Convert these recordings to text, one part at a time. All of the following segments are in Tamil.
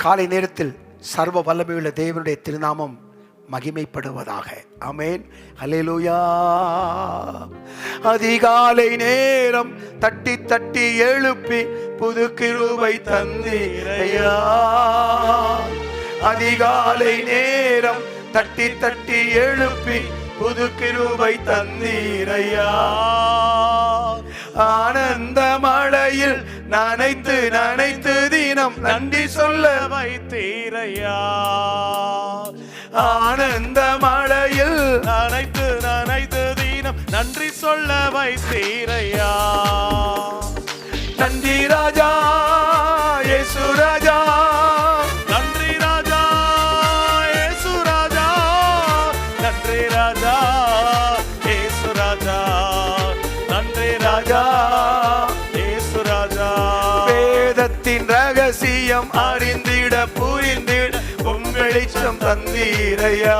காலை நேரத்தில் சர்வ வல்லமையுள்ள தேவனுடைய திருநாமம் மகிமைப்படுவதாக. ஆமென். அல்லேலூயா. அதிகாலை நேரம் தட்டி தட்டி எழுப்பி புது கிருபை தந்தீரையா. அதிகாலை நேரம் தட்டி தட்டி எழுப்பி புது கிருபை தந்தீரையா. ஆனந்த மழையில் நனைத்து நனைத்து தினம் நன்றி சொல்ல வைத்தீரையா. ஆனந்த மழையில் நனைத்து நனைத்து தினம் நன்றி சொல்ல வைத்தீரையா. நன்றி ராஜா இயேசு ராஜா. நன்றி ராஜா இயேசு ராஜா. நன்றி ராஜா இயேசு ராஜா. நன்றி ராஜா இயேசு ராஜா. வேதத்தின் ரகசியம் அறிந்திட புரிந்திட வெளிச்சம் தந்தீரையா.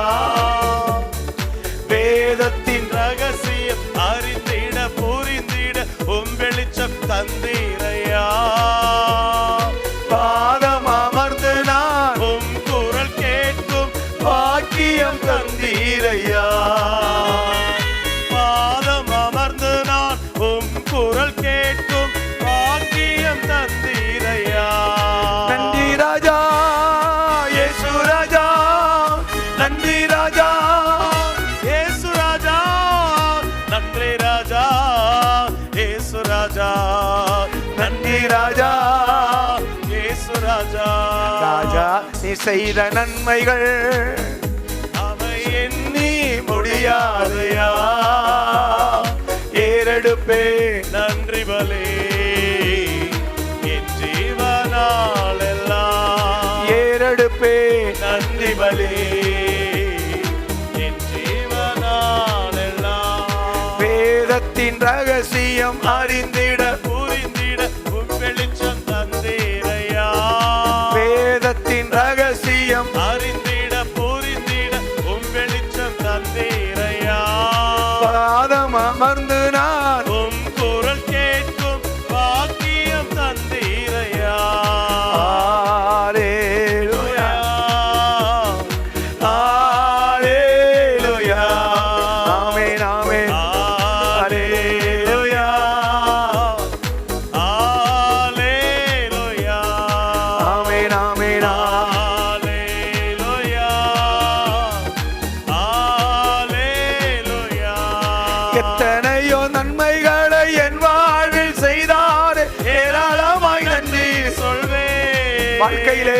வேதத்தின் ரகசியம் அறிந்திட புரிந்திட வெளிச்சம் தந்தீரையா. பாதம் அமர்ந்து நான் குரல் கேட்கும் பாக்கியம் தந்தீரையா. பாதம் அமர்ந்து நான் குரல் கேட்கும் பாக்கியம் தந்தீரையா. நன்றி ராஜா இயேசு ராஜா. நன்றி ராஜா இயேசு ராஜா. நன்றி ராஜா இயேசு ராஜா. நன்றி ராஜா இயேசு ராஜா. ராஜா நீ செய்த நன்மைகள் அவை எண்ணி முடியாதையா. ஏறெடுப்பே நன்றி பலே என் ஜீவனாள் எல்லாம். ஏறெடுப்பே நன்றி பலே என் ஜீவனாள் எல்லாம். வேதத்தின் ரகசியம் அறிந்திட புரிந்திட வெளிச்சம் தந்தீரையா. வேதத்தின் ரகசியம் அறிந்திட புரிந்திட வெளிச்சம் தந்தீரையா. பாதம் அமர்ந்து நான் குரல் கேட்கும் பாக்கியம் தந்தீரையா. அல்லேலூயா அல்லேலூயா. ஆமென் ஆமென். அல்லேலூயா அல்லேலூயா. ஆமென் ஆமென். அல்லேலூயா அல்லேலூயா. எத்தனையோ நன்மைகளை என் வாழ்வில் செய்தாரே ஏராளமாய் நன்றி சொல்வேன். வாழ்க்கையிலே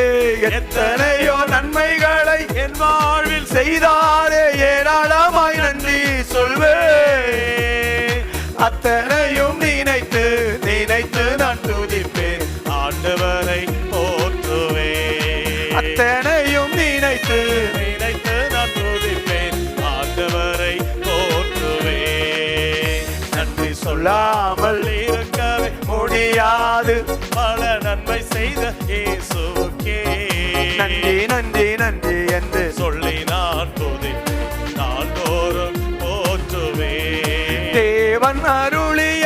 எத்தனையோ நன்மைகளை என் வாழ்வில் செய்தாரே ஏராளமாய் நன்றி சொல்வேன். அத்தனையும் நினைத்து நினைத்து நான் துதிப்பேன். ஆண்டவரை போற்றுவேன். அத்தனையும் நினைத்து நினைத்து நான் துதிப்பேன். ஆண்டவரை போற்றுவேன். நன்றி சொல்லாமல் இருக்கவே முடியாது. பல நன்மை செய்த இயேசுவுக்கே நன்றி நன்றி நன்றி என்று சொல்லி நான் துதிப்பேன். நாள்தோறும் போற்றுவேன். தேவன் அருளிய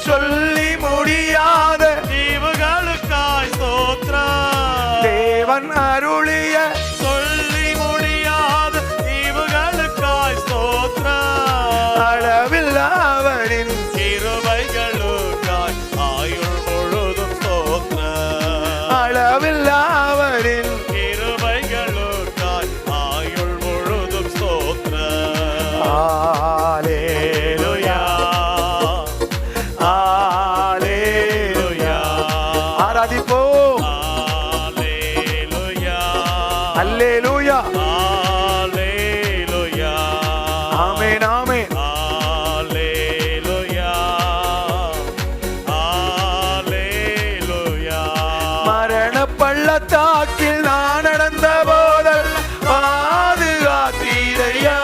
சொல்லி முடியாத தீவுகளுக்காய் ஸ்தோத்திரம். தேவன் அருளிய சொல்லி முடியாத தீவுகளுக்காய் ஸ்தோத்திரம். அளவில்லாவரின் கிருபைகளுக்காய் ஆயுள் முழுதும் ஸ்தோத்திரம். அளவில்லாவரின் கிருபைகளுக்காய் ஆயுள் முழுதும் ஸ்தோத்திரம். அல்லேலூயா அல்லேலூயா. ஆராதிப்போம். அல்லேலூயா அல்லேலூயா. அல்லேலூயா. ஆமென் ஆமென். அல்லேலூயா அல்லேலூயா. மரண பள்ளத்தாக்கில் நான் நடந்த போதெல்லாம் பாதுகாத்தீரையா.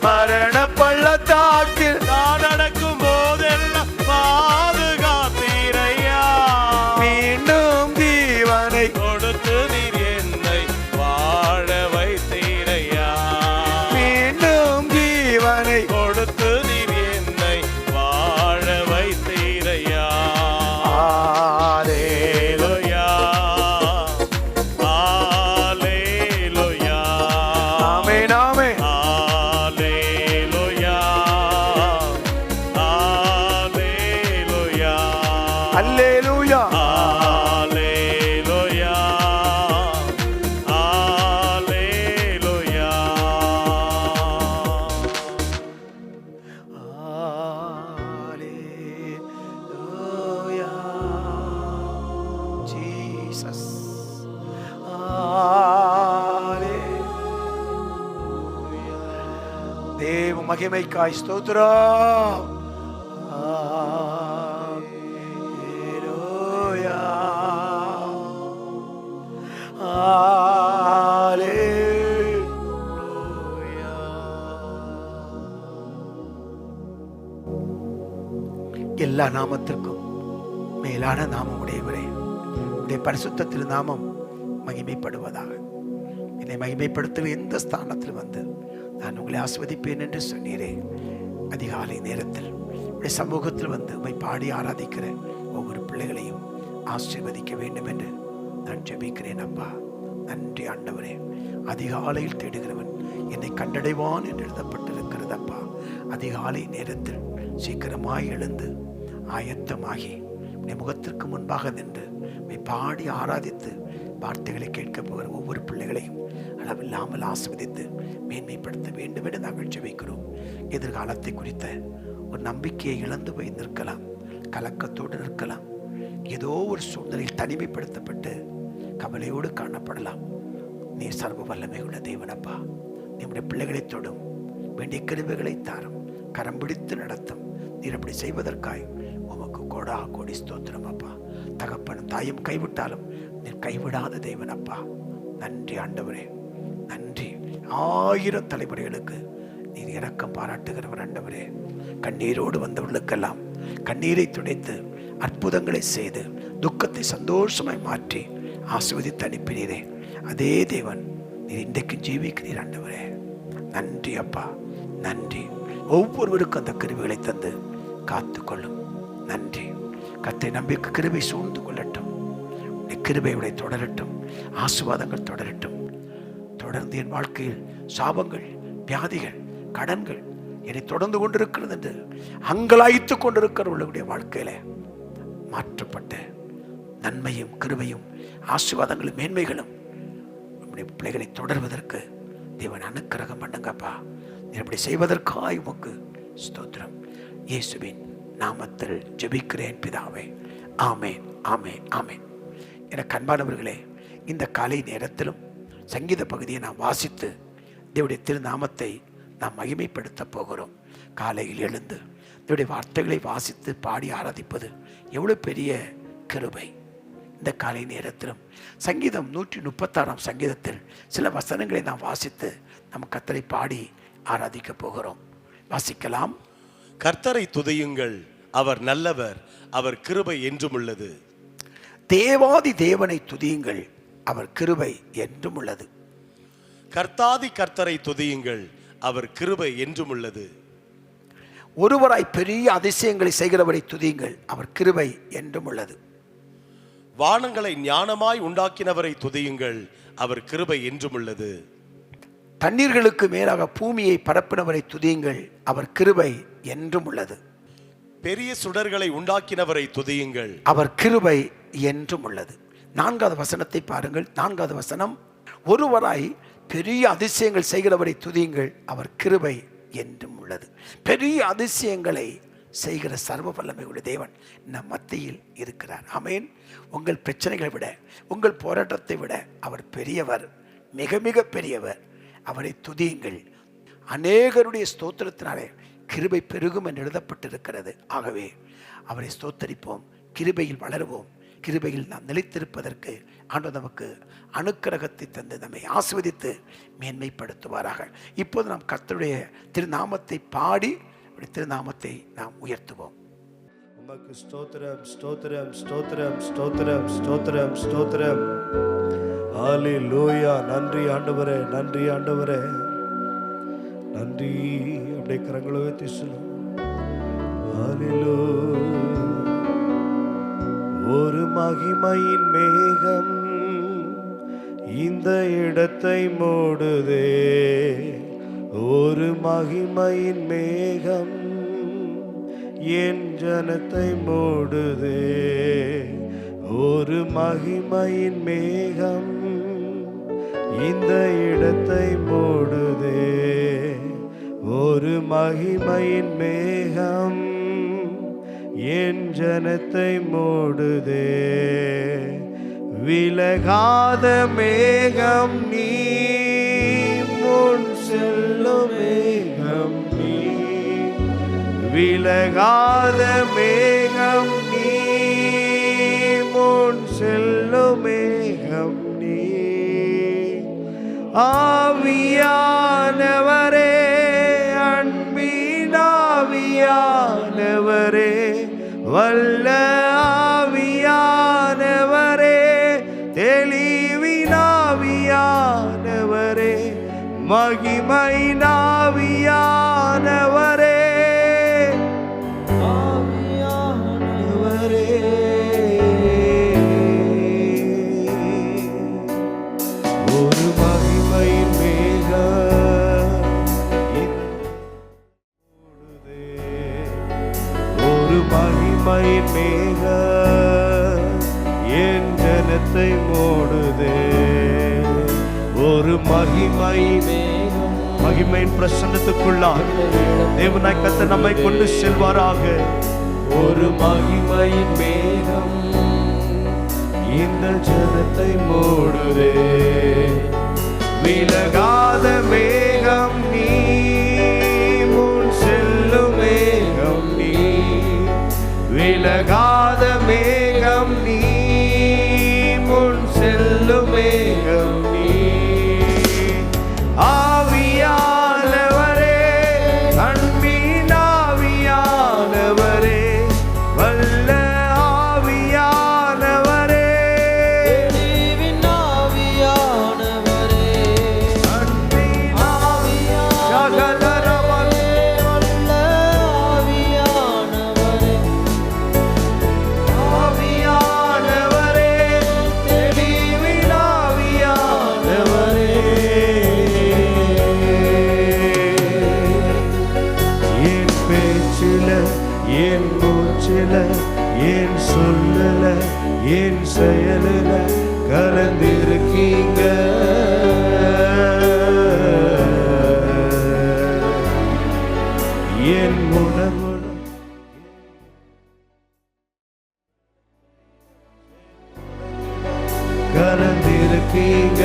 மரண பள்ளத்தாக்கில் நான் நடக்கும் போதெல்லாம் பாதுகாத்தீரையா. மீண்டும் ஜீவனை கொடுத்து நீர் என்னை வாழ மகிமைக்காய் ஸ்தோத்திரம். எல்லா நாமத்திற்கும் மேலான நாமம் உடையவரே, உடைய பரிசுத்த திரு நாமம் மகிமைப்படுவதாக. என்னை மகிமைப்படுத்துகிற எந்த ஸ்தானத்தில் வந்து நான் உங்களை ஆஸ்வதிப்பேன் என்று சொன்னீரே. அதிகாலை நேரத்தில் உடைய சமூகத்தில் வந்து உம்மை பாடி ஆராதிக்கிற ஒவ்வொரு பிள்ளைகளையும் ஆசீர்வதிக்க வேண்டும் என்று நான் ஜெபிக்கிறேன் அப்பா. நன்றி ஆண்டவரே. அதிகாலையில் தேடுகிறவன் என்னை கண்டடைவான் என்று எழுதப்பட்டிருக்கிறது அப்பா. அதிகாலை நேரத்தில் சீக்கிரமாய் எழுந்து ஆயத்தமாகி உடைய முகத்திற்கு முன்பாக நின்று பாடி ஆராதித்து வார்த்தைகளை கேட்கப் போகிற ஒவ்வொரு பிள்ளைகளையும் அளவில்லாமல் ஆஸ்வதித்து மேன்மைப்படுத்த வேண்டும் என்று நாங்கள் ஜெபிக்கிறோம். எதிர்காலத்தை குறித்த ஒரு நம்பிக்கையை இழந்து போய் நிற்கலாம், கலக்கத்தோடு நிற்கலாம், ஏதோ ஒரு சூழ்நிலையில் தனிமைப்படுத்தப்பட்டு கவலையோடு காணப்படலாம். நீ சர்வ வல்லமை உள்ள தேவனப்பா. நம்முடைய பிள்ளைகளை தொடும், வேண்டிய கிருபைகளை தாரும், கரம் பிடித்து நடத்தும். நீர் அப்படி செய்வதற்காய் உமக்கு கோடா கோடி ஸ்தோத்திரம் அப்பா. தகப்பனும் தாயும் கைவிட்டாலும் நீர் கைவிடாத தேவனப்பா. நன்றி ஆண்டவரே, நன்றி. 1000 தலைமுறைகளுக்கு நீர் இரக்கம் பாராட்டுகிறவர் ஆண்டவரே. கண்ணீரோடு வந்தவர்களுக்கெல்லாம் கண்ணீரை துடைத்து அற்புதங்களை செய்து துக்கத்தை சந்தோஷமாய் மாற்றி ஆசீர்வதித்து அனுப்பினீரே. அதே தேவன் நீர் இன்றைக்கு ஜீவிக்கிறீர் ஆண்டவரே. நன்றி அப்பா, நன்றி. ஒவ்வொருவருக்கும் அந்த கிருபைகளை தந்து காத்துக்கொள்ளும். நன்றி. கர்த்தரை நம்பி கிருபை சூழ்ந்து கொள்ளட்டும். கிருபையுடைய தொடரட்டும், ஆசீர்வாதங்கள் தொடரட்டும். தொடர்ந்து என் வாழ்க்கையில் சாபங்கள், வியாதிகள், கடன்கள் என்னை தொடர்ந்து கொண்டிருக்கிறது என்று அங்கலாய்த்து கொண்டிருக்கிறவர்களுடைய வாழ்க்கையில மாற்றப்பட்ட நன்மையும் கிருபையும் ஆசீர்வாதங்களும் மேன்மைகளும் நம்முடைய பிள்ளைகளை தொடர்வதற்கு தேவன் அனுக்கிரகம் பண்ணுங்கப்பா. இப்படி செய்வதற்காய் உமக்கு ஸ்தோத்திரம். இயேசுவின் நாமத்தில் ஜெபிக்கிறேன் பிதாவே. ஆமேன், ஆமேன், ஆமேன். எனக்கு அன்பானவர்களே, இந்த காலை நேரத்திலும் சங்கீத பகுதியை நாம் வாசித்து தேவனுடைய திருநாமத்தை நாம் மகிமைப்படுத்த போகிறோம். காலையில் எழுந்து தேவனுடைய வார்த்தைகளை வாசித்து பாடி ஆராதிப்பது எவ்வளவு பெரிய கிருபை. இந்த காலை நேரத்திலும் சங்கீதம் 136 சங்கீதத்தில் சில வசனங்களை நாம் வாசித்து நம் கர்த்தரை பாடி ஆராதிக்க போகிறோம். வாசிக்கலாம். கர்த்தரை துதியுங்கள், அவர் நல்லவர், அவர் கிருபை என்றும் உள்ளது. தேவாதி தேவனை துதியுங்கள், அவர் கிருபை என்றும் உள்ளது. கர்த்தாதி கர்த்தரை துதியுங்கள், அவர் கிருபை என்றும் உள்ளது. ஒருவராய் பெரிய அதிசயங்களை செய்கிறவரை துதியுங்கள், அவர் கிருபை என்றும் உள்ளது. வானங்களை ஞானமாய் உண்டாக்கினவரை துதியுங்கள், அவர் கிருபை என்றும் உள்ளது. தண்ணீர்களுக்கு மேலாக பூமியை பரப்பினவரை துதியுங்கள், அவர் கிருபை என்றும் உள்ளது. பெரிய சுடர்களை உண்டாக்கினவரை துதியுங்கள், அவர் கிருபை என்றும் உள்ளது. 4வது வசனத்தை பாருங்கள். 4வது வசனம், ஒருவராய் பெரிய அதிசயங்கள் செய்கிறவரை துதியுங்கள், அவர் கிருபை என்றும் உள்ளது. பெரிய அதிசயங்களை செய்கிற சர்வ வல்லமை உள்ள தேவன் நம் மத்தியில் இருக்கிறார். ஆமென். உங்கள் பிரச்சனைகளை விட, உங்கள் போராட்டத்தை விட அவர் பெரியவர், மிக மிக பெரியவர். அவரை துதியுங்கள். அநேகருடைய ஸ்தோத்திரத்தினாலே கிருபை பெருகும் என்று எழுதப்பட்டிருக்கிறது. ஆகவே அவரை ஸ்தோத்தரிப்போம், கிருபையில் வளருவோம். கிருபையில் நாம் நிலைத்திருப்பதற்கு ஆண்டவர் நமக்கு அனுக்கிரகத்தை தந்து நம்மை ஆசீர்வதித்து மேன்மைப்படுத்துவாராக. இப்போது நாம் கர்த்தருடைய திருநாமத்தை பாடி திருநாமத்தை நாம் உயர்த்துவோம். உமக்கு ஸ்தோத்திரம், ஸ்தோத்திரம், ஸ்தோத்திரம், ஸ்தோத்திரம், ஸ்தோத்திரம், ஸ்தோத்திரம். ஹல்லேலூயா. நன்றி ஆண்டவரே, நன்றி ஆண்டவரே, நன்றி. அப்படியே கரங்களை உயர்த்தி சொல்லுங்க. ஹல்லேலூயா. ஒரு மகிமையின் மேகம் இந்த இடத்தை மூடுதே, ஒரு மகிமையின் மேகம் என் ஜனத்தை மூடுதே, ஒரு மகிமையின் மேகம் இந்த இடத்தை மூடுதே, ஒரு மகிமையின் மேகம் என் ஜனத்தை மூடுதே. விலகாத மேகம் நீ, முன் செல்லும் மேகம் நீ, விலகாத மேகம் நீ, முன் செல்லும் மேகம் நீ. ஆவியானவரே, அன்பின் ஆவியானவரே, வல்ல ஆவியானவரே, தெளிவின் ஆவியானவரே, மகிமையின் ஆவியானவரே, ஆவியானவரே. ஒரு மகிமையின் மேகம் மூடுதே, ஒரு மகிமையின் மேகம் என் ஜனத்தை மூடுதே. ஒரு மகிமையின் பிரசன்னத்துக்குள்ளாக தேவனாய் கர்த்தர் நம்மை கொண்டு செல்வாராக. ஒரு மகிமையின் மேகம் இந்த ஜனத்தை மூடுதே. விலகாத மேகம் நீ, முன் செல்லும் மேகம் நீ, விலகாத மேகம் நீ, முன் செல்லும் மேகம் நீ. ஆவியானவரே, அன்பின் ஆவியானவரே, வல்ல ஆவியானவரே, தெளிவின் ஆவியானவரே, அன்பின் ஆவியானவரே, வல்ல ஆவியானவரே, ஆவியானவரே, தெளிவின் ஆவியானவரே. என் பேச்சில, என் மூச்சில, என் சொல்லல, என் செயலில கலந்திருக்கீங்க. என் உணர்வுல கலந்திருக்கீங்க.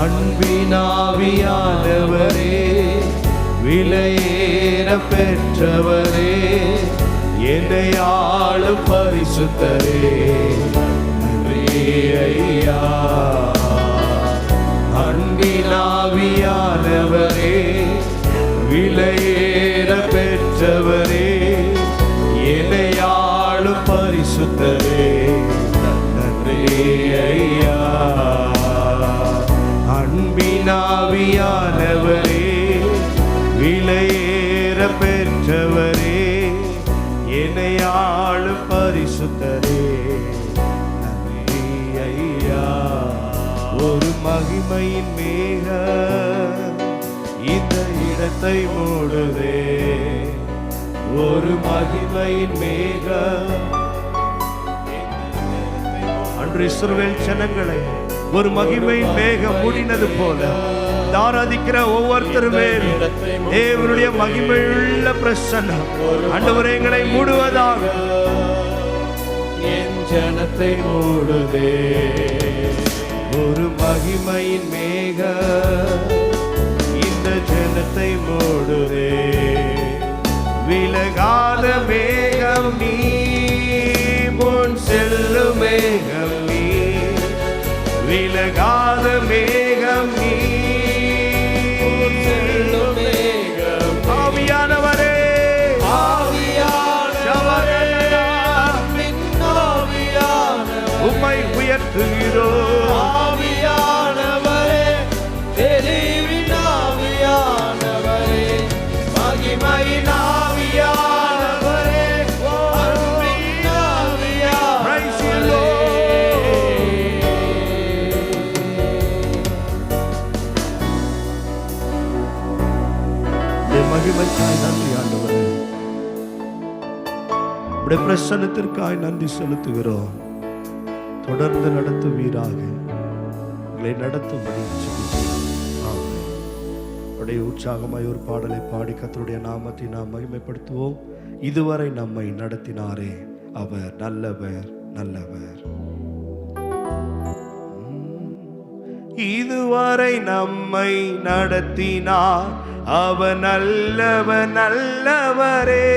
அன்பின் ஆவியானவரே, விலையேற பெற்றவரே, என்னை ஆளும் பரிசுத்தரே, நன்றி ஐயா. அன்பின் ஆவியானவரே, விலையேற பெற்றவரே, என்னை ஆளும் பரிசுத்தரே, நன்றி ஐயா. அன்பின் ஆவியானவரே, விலையேற பெற்றவரே, என்னை ஆளும் பரிசுத்தரே, நன்றி ஐயா. ஒரு மகிமையின் மேகம் இந்த இடத்தை மூடுதே. ஒரு மகிமையின் மேகம். அன்று இஸ்ரவேல் ஜனங்களை ஒரு மகிமையின் மேகம் மூடினது போல ஆராதிக்கிற ஒவ்வொருத்தருமே தேவனுடைய மகிமையுள்ள பிரசன்னம் ஆண்டவரே எங்களை மூடுவதாக. என் ஜனத்தை மூடுதே. ஒரு மகிமையின் மேகம் இந்த ஜனத்தை மூடுதே. விலகாத மேகம் நீ, முன் செல்லும் மேகம் நீ, விலகாத மேகம் நீ, முன் செல்லும் மேகம். ஆவியானவரே, ஆவியானவரே, உம்மை உயர்த்துகிறோம். ஆவியானவரே, தெளிவின் ஆவியானவரே, மகிமையின் ஆவியானவரே, அன்பின் ஆவியானவரே. மகிமைக்காய் நன்றி ஆண்டவரே, உம்முடைய பிரசன்னத்திற்காய் நன்றி செலுத்துகிறோம். தொடர்ந்து நடத்துவீராக, எங்களை நடத்தும்படி ஜெபிக்கிறோம். உடைய உற்சாகமாய் ஒரு பாடலை பாடி கர்த்தருடைய நாமத்தை நாம் மகிமைப்படுத்துவோம். இதுவரை நம்மை நடத்தினாரே, அவர் நல்லவர் நல்லவர். இதுவரை நம்மை நடத்தினார், அவர் நல்லவர் நல்லவரே.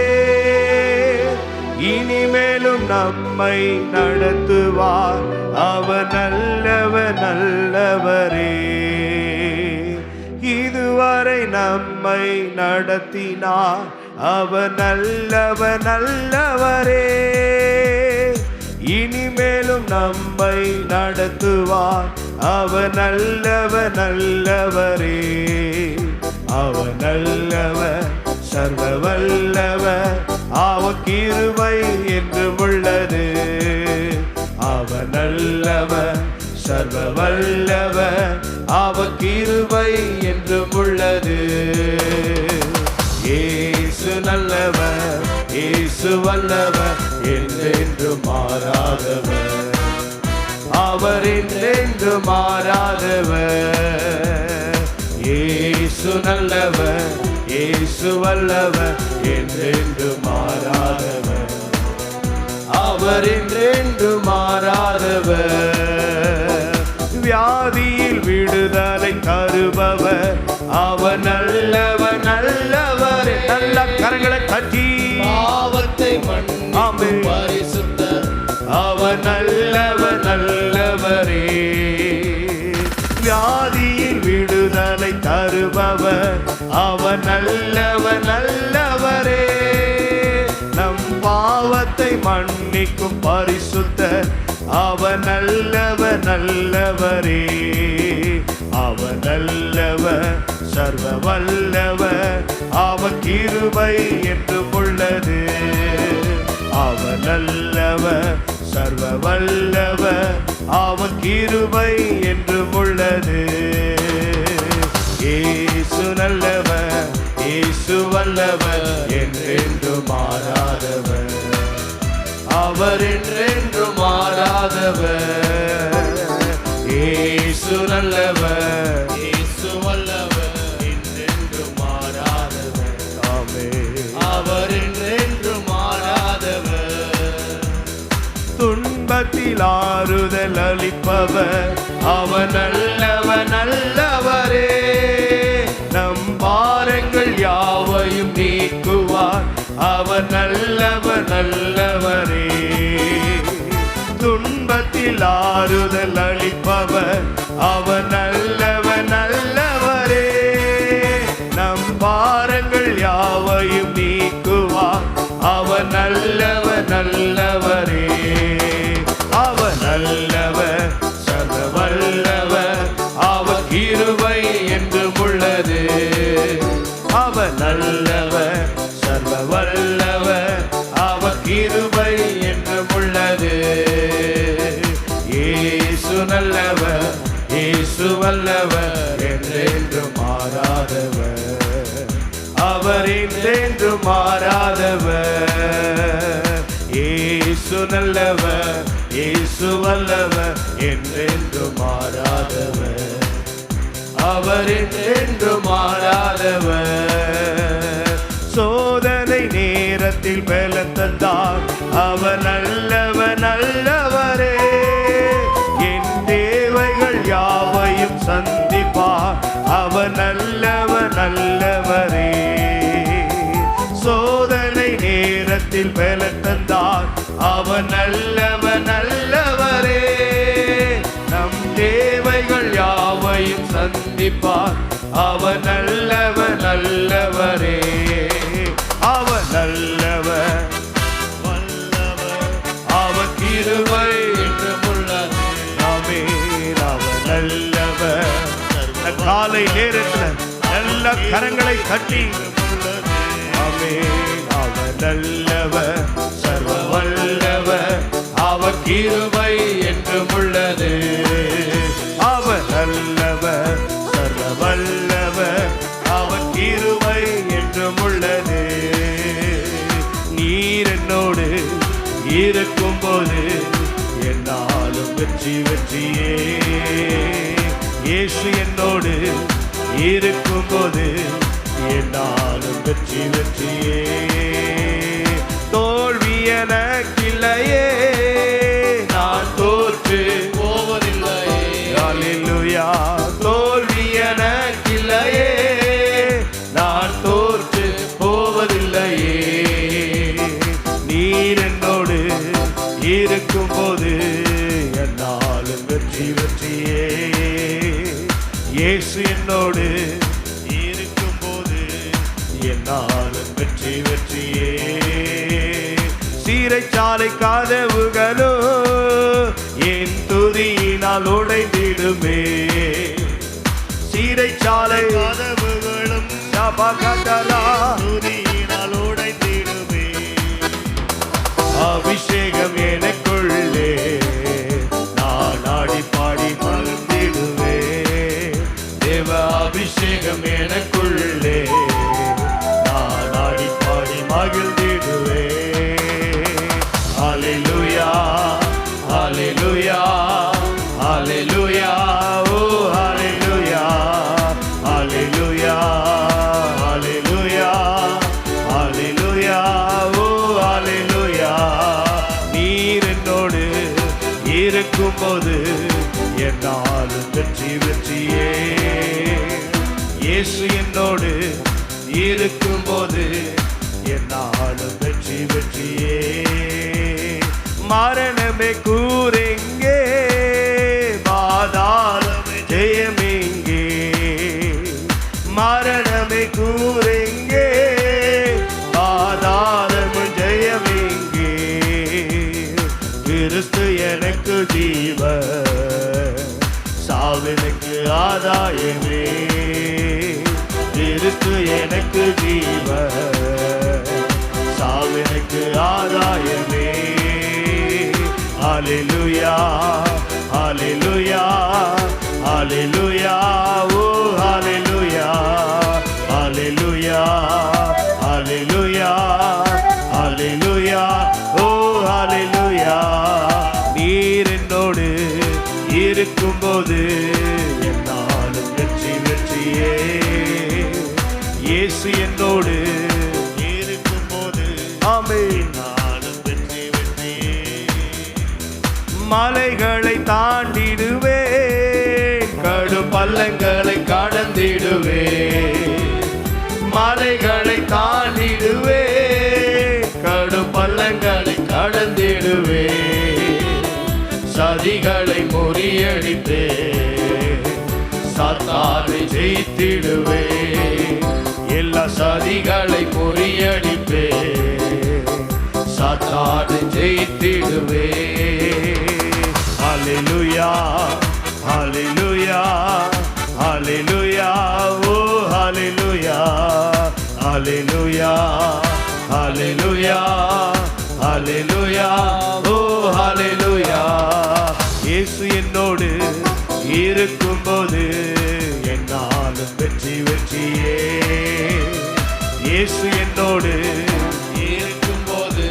இனிமேலும் நம்மை நடத்துவார், அவர் நல்லவர் நல்லவரே. இதுவரை நம்மை நடத்தினார், அவர் நல்லவர் நல்லவரே. இனிமேலும் நம்மை நடத்துவார், அவர் நல்லவர் நல்லவரே. அவர் நல்லவர் சர்வ வல்லவர், அவர் கிருபை என்றும் உள்ளது. அவர் நல்லவர் சர்வ வல்லவர், அவர் கிருபை என்றும் உள்ளது. இயேசு நல்லவர், இயேசு வல்லவர், என்றென்றும் மாறாதவர். அவர் என்றென்றும் மாறாதவர். இயேசு நல்லவர், இயேசு வல்லவர், என்றென்றும் மாறாதவர். அவர் என்றென்றும் மாறாதவர். வியாதியில் விடுதலை தருபவர், அவர் நல்லவர் நல்லவர். நல்ல கரங்களை தட்டி பாவத்தை மன்னிக்கும் பரிசுத்தர், அவர் நல்லவர் நல்லவரே. வியாதியில் விடுதலை தருபவர், அவர் நல்லவர் நல்லவரே. நம் பாவத்தை மன்னிக்கும் பரிசுத்தர், அவர் நல்லவர் நல்லவரே. அவர் நல்லவர் சர்வ வல்லவர், அவர் கிருபை என்றும் உள்ளது. அவர் நல்லவர் சர்வ வல்லவர், அவர் கிருபை என்றும் உள்ளது. இயேசு நல்லவர், இயேசு வல்லவர், என்றென்றும் மாறாதவர். அவர் என்றென்றும் மாறாதவர். இயேசு நல்லவர், இயேசு வல்லவர், என்றென்றும் மாறாதவர். ஆமென். அவர் என்றென்றும் மாறாதவர். துன்பத்தில் ஆறுதல் அளிப்பவர், அவர் நல்லவர் நல்லவரே. நம் பாரங்கள் யாவையும் நீக்குவார், அவர் நல்லவர் நல்லவரே. துன்பத்தில் ஆறுதல் அளிப்பவர், அவர் நல்லவர் நல்லவரே. நம் பாரங்கள் யாவையும் நீக்குவார், அவர் நல்லவர் நல்லவரே. அவர் நல்லவர் சர்வ வல்லவர், அவர் கிருபை என்றும் உள்ளது. அவர் நல்லவர் சர்வ வல்லவர், அவர் கிருபை என்றும் உள்ளது. இயேசு நல்லவர், இயேசு வல்லவர், என்றென்றும் மாறாதவர். அவர் என்றென்றும் மாறாதவர். இயேசு நல்லவர், இயேசு வல்லவர், என்றென்றும் மாறாதவர். அவர் என்றென்றும் மாறாதவர். சோதனை நேரத்தில் பலன் தந்தார், அவர் நல்லவர் நல்லவரே. என் தேவைகள் யாவையும் சந்திப்பார், அவர் நல்லவர் நல்லவரே. சோதனை நேரத்தில் பலன் தந்தார், அவர் நல்லவர் நல்லவரே. நம் தேவைகள் யாவையும் சந்திப்பார், அவர் நல்லவர் நல்லவரே. அவர் நல்லவர் வல்லவர், அவர் கிருபை என்றும் உள்ளது. ஆமென். அவர் நல்லவர். இந்த காலை நேரத்தில் நல்ல கரங்களை தட்டி ஆமென். அவர் நல்லவர் சர்வ வல்லவர், அவர் கிருபை என்றும் உள்ளது. அவர் நல்லவர் சர்வ வல்லவர், அவர் கிருபை என்றும் உள்ளது. நீர் என்னோடு இருக்கும்போது என்னாலும் வெற்றி வெற்றியே. இயேசு என்னோடு இருக்கும்போது என்னாலும் வெற்றி வெற்றியே. தோல்வி எனக்கில்லையே, நான் தோற்று போவதில்லையே. அல்லேலூயா. இருக்கும் போது என்னாலும் வெற்றி வெற்றியே. இயேசு என்னோடு இருக்கும் போது என்னாலும் வெற்றி வெற்றியே. சிறைச்சாலை கதவுகளோ என் துதியினால் உடைந்திடுமே. சிறைச்சாலை கதவுகளும் துதியினால் உடைந்திடுமே. அபிஷேகம் எனக்குள்ளே நான் ஆடி பாடி மகிழ்ந்திடுவே. தேவ அபிஷேகம் எனக்குள்ளே நான் ஆடி பாடி மகிழ்ந்திடுவே. ஹல்லேலூயா ஹல்லேலூயா ஹல்லேலூயா ஓ ஹல்லேலூயா ஹல்லேலூயா ஹல்லேலூயா ஹல்லேலூயா ஓ ஹல்லேலூயா. நீர் என்னோடு இருக்கும்போது என்னாலும் வெற்றி வெற்றியே. இயேசு என்னோடு இருக்கும்போது என்னாலும் வெற்றி வெற்றியே. மரணமே கூரெங்கே, பாதாளமே ஜெயமெங்கே. மரணமே கூரெங்கே, பாதாளமே ஜெயமெங்கே. கிறிஸ்து எனக்கு ஜீவ, சாவினுக்கு ஆதாயமே. கிறிஸ்து எனக்கு ஜீவ, சாவினுக்கு ஆதாயமே. ஹல்லேலூயா ஹல்லேலூயா ஹல்லேலூயா ஓ ஹல்லேலூயா ஹல்லேலூயா ஹல்லேலூயா ஹல்லேலூயா ஓ ஹல்லேலூயா. நீர் என்னோடு இருக்கும்போது என்னாலும் வெற்றி வெற்றியே. இயேசு என்னோடு இருக்கும்போது ஆமென் நானும் வெற்றி வெற்றியே. மலைகளை தாண்டிடுவேன், கடும் பள்ளங்களை கடந்திடுவேன். மலைகளை தாண்டிடுவேன், கடும் பள்ளங்களை கடந்திடுவேன். சதிகளை முறியடிப்பேன், சாத்தானை ஜெயித்திடுவேன். எல்லா சதிகளை முறியடிப்பேன், சாத்தானை ஜெயித்திடுவேன். ஹல்லேலூயா ஹல்லேலூயா ஹல்லேலூயா ஓ ஹல்லேலூயா ஹல்லேலூயா ஹல்லேலூயா ஹல்லேலூயா ஓ ஹல்லேலூயா. இயேசு என்னோடு இருக்கும்போது என்னாலும் வெற்றி வெற்றியே. இயேசு என்னோடு இருக்கும்போது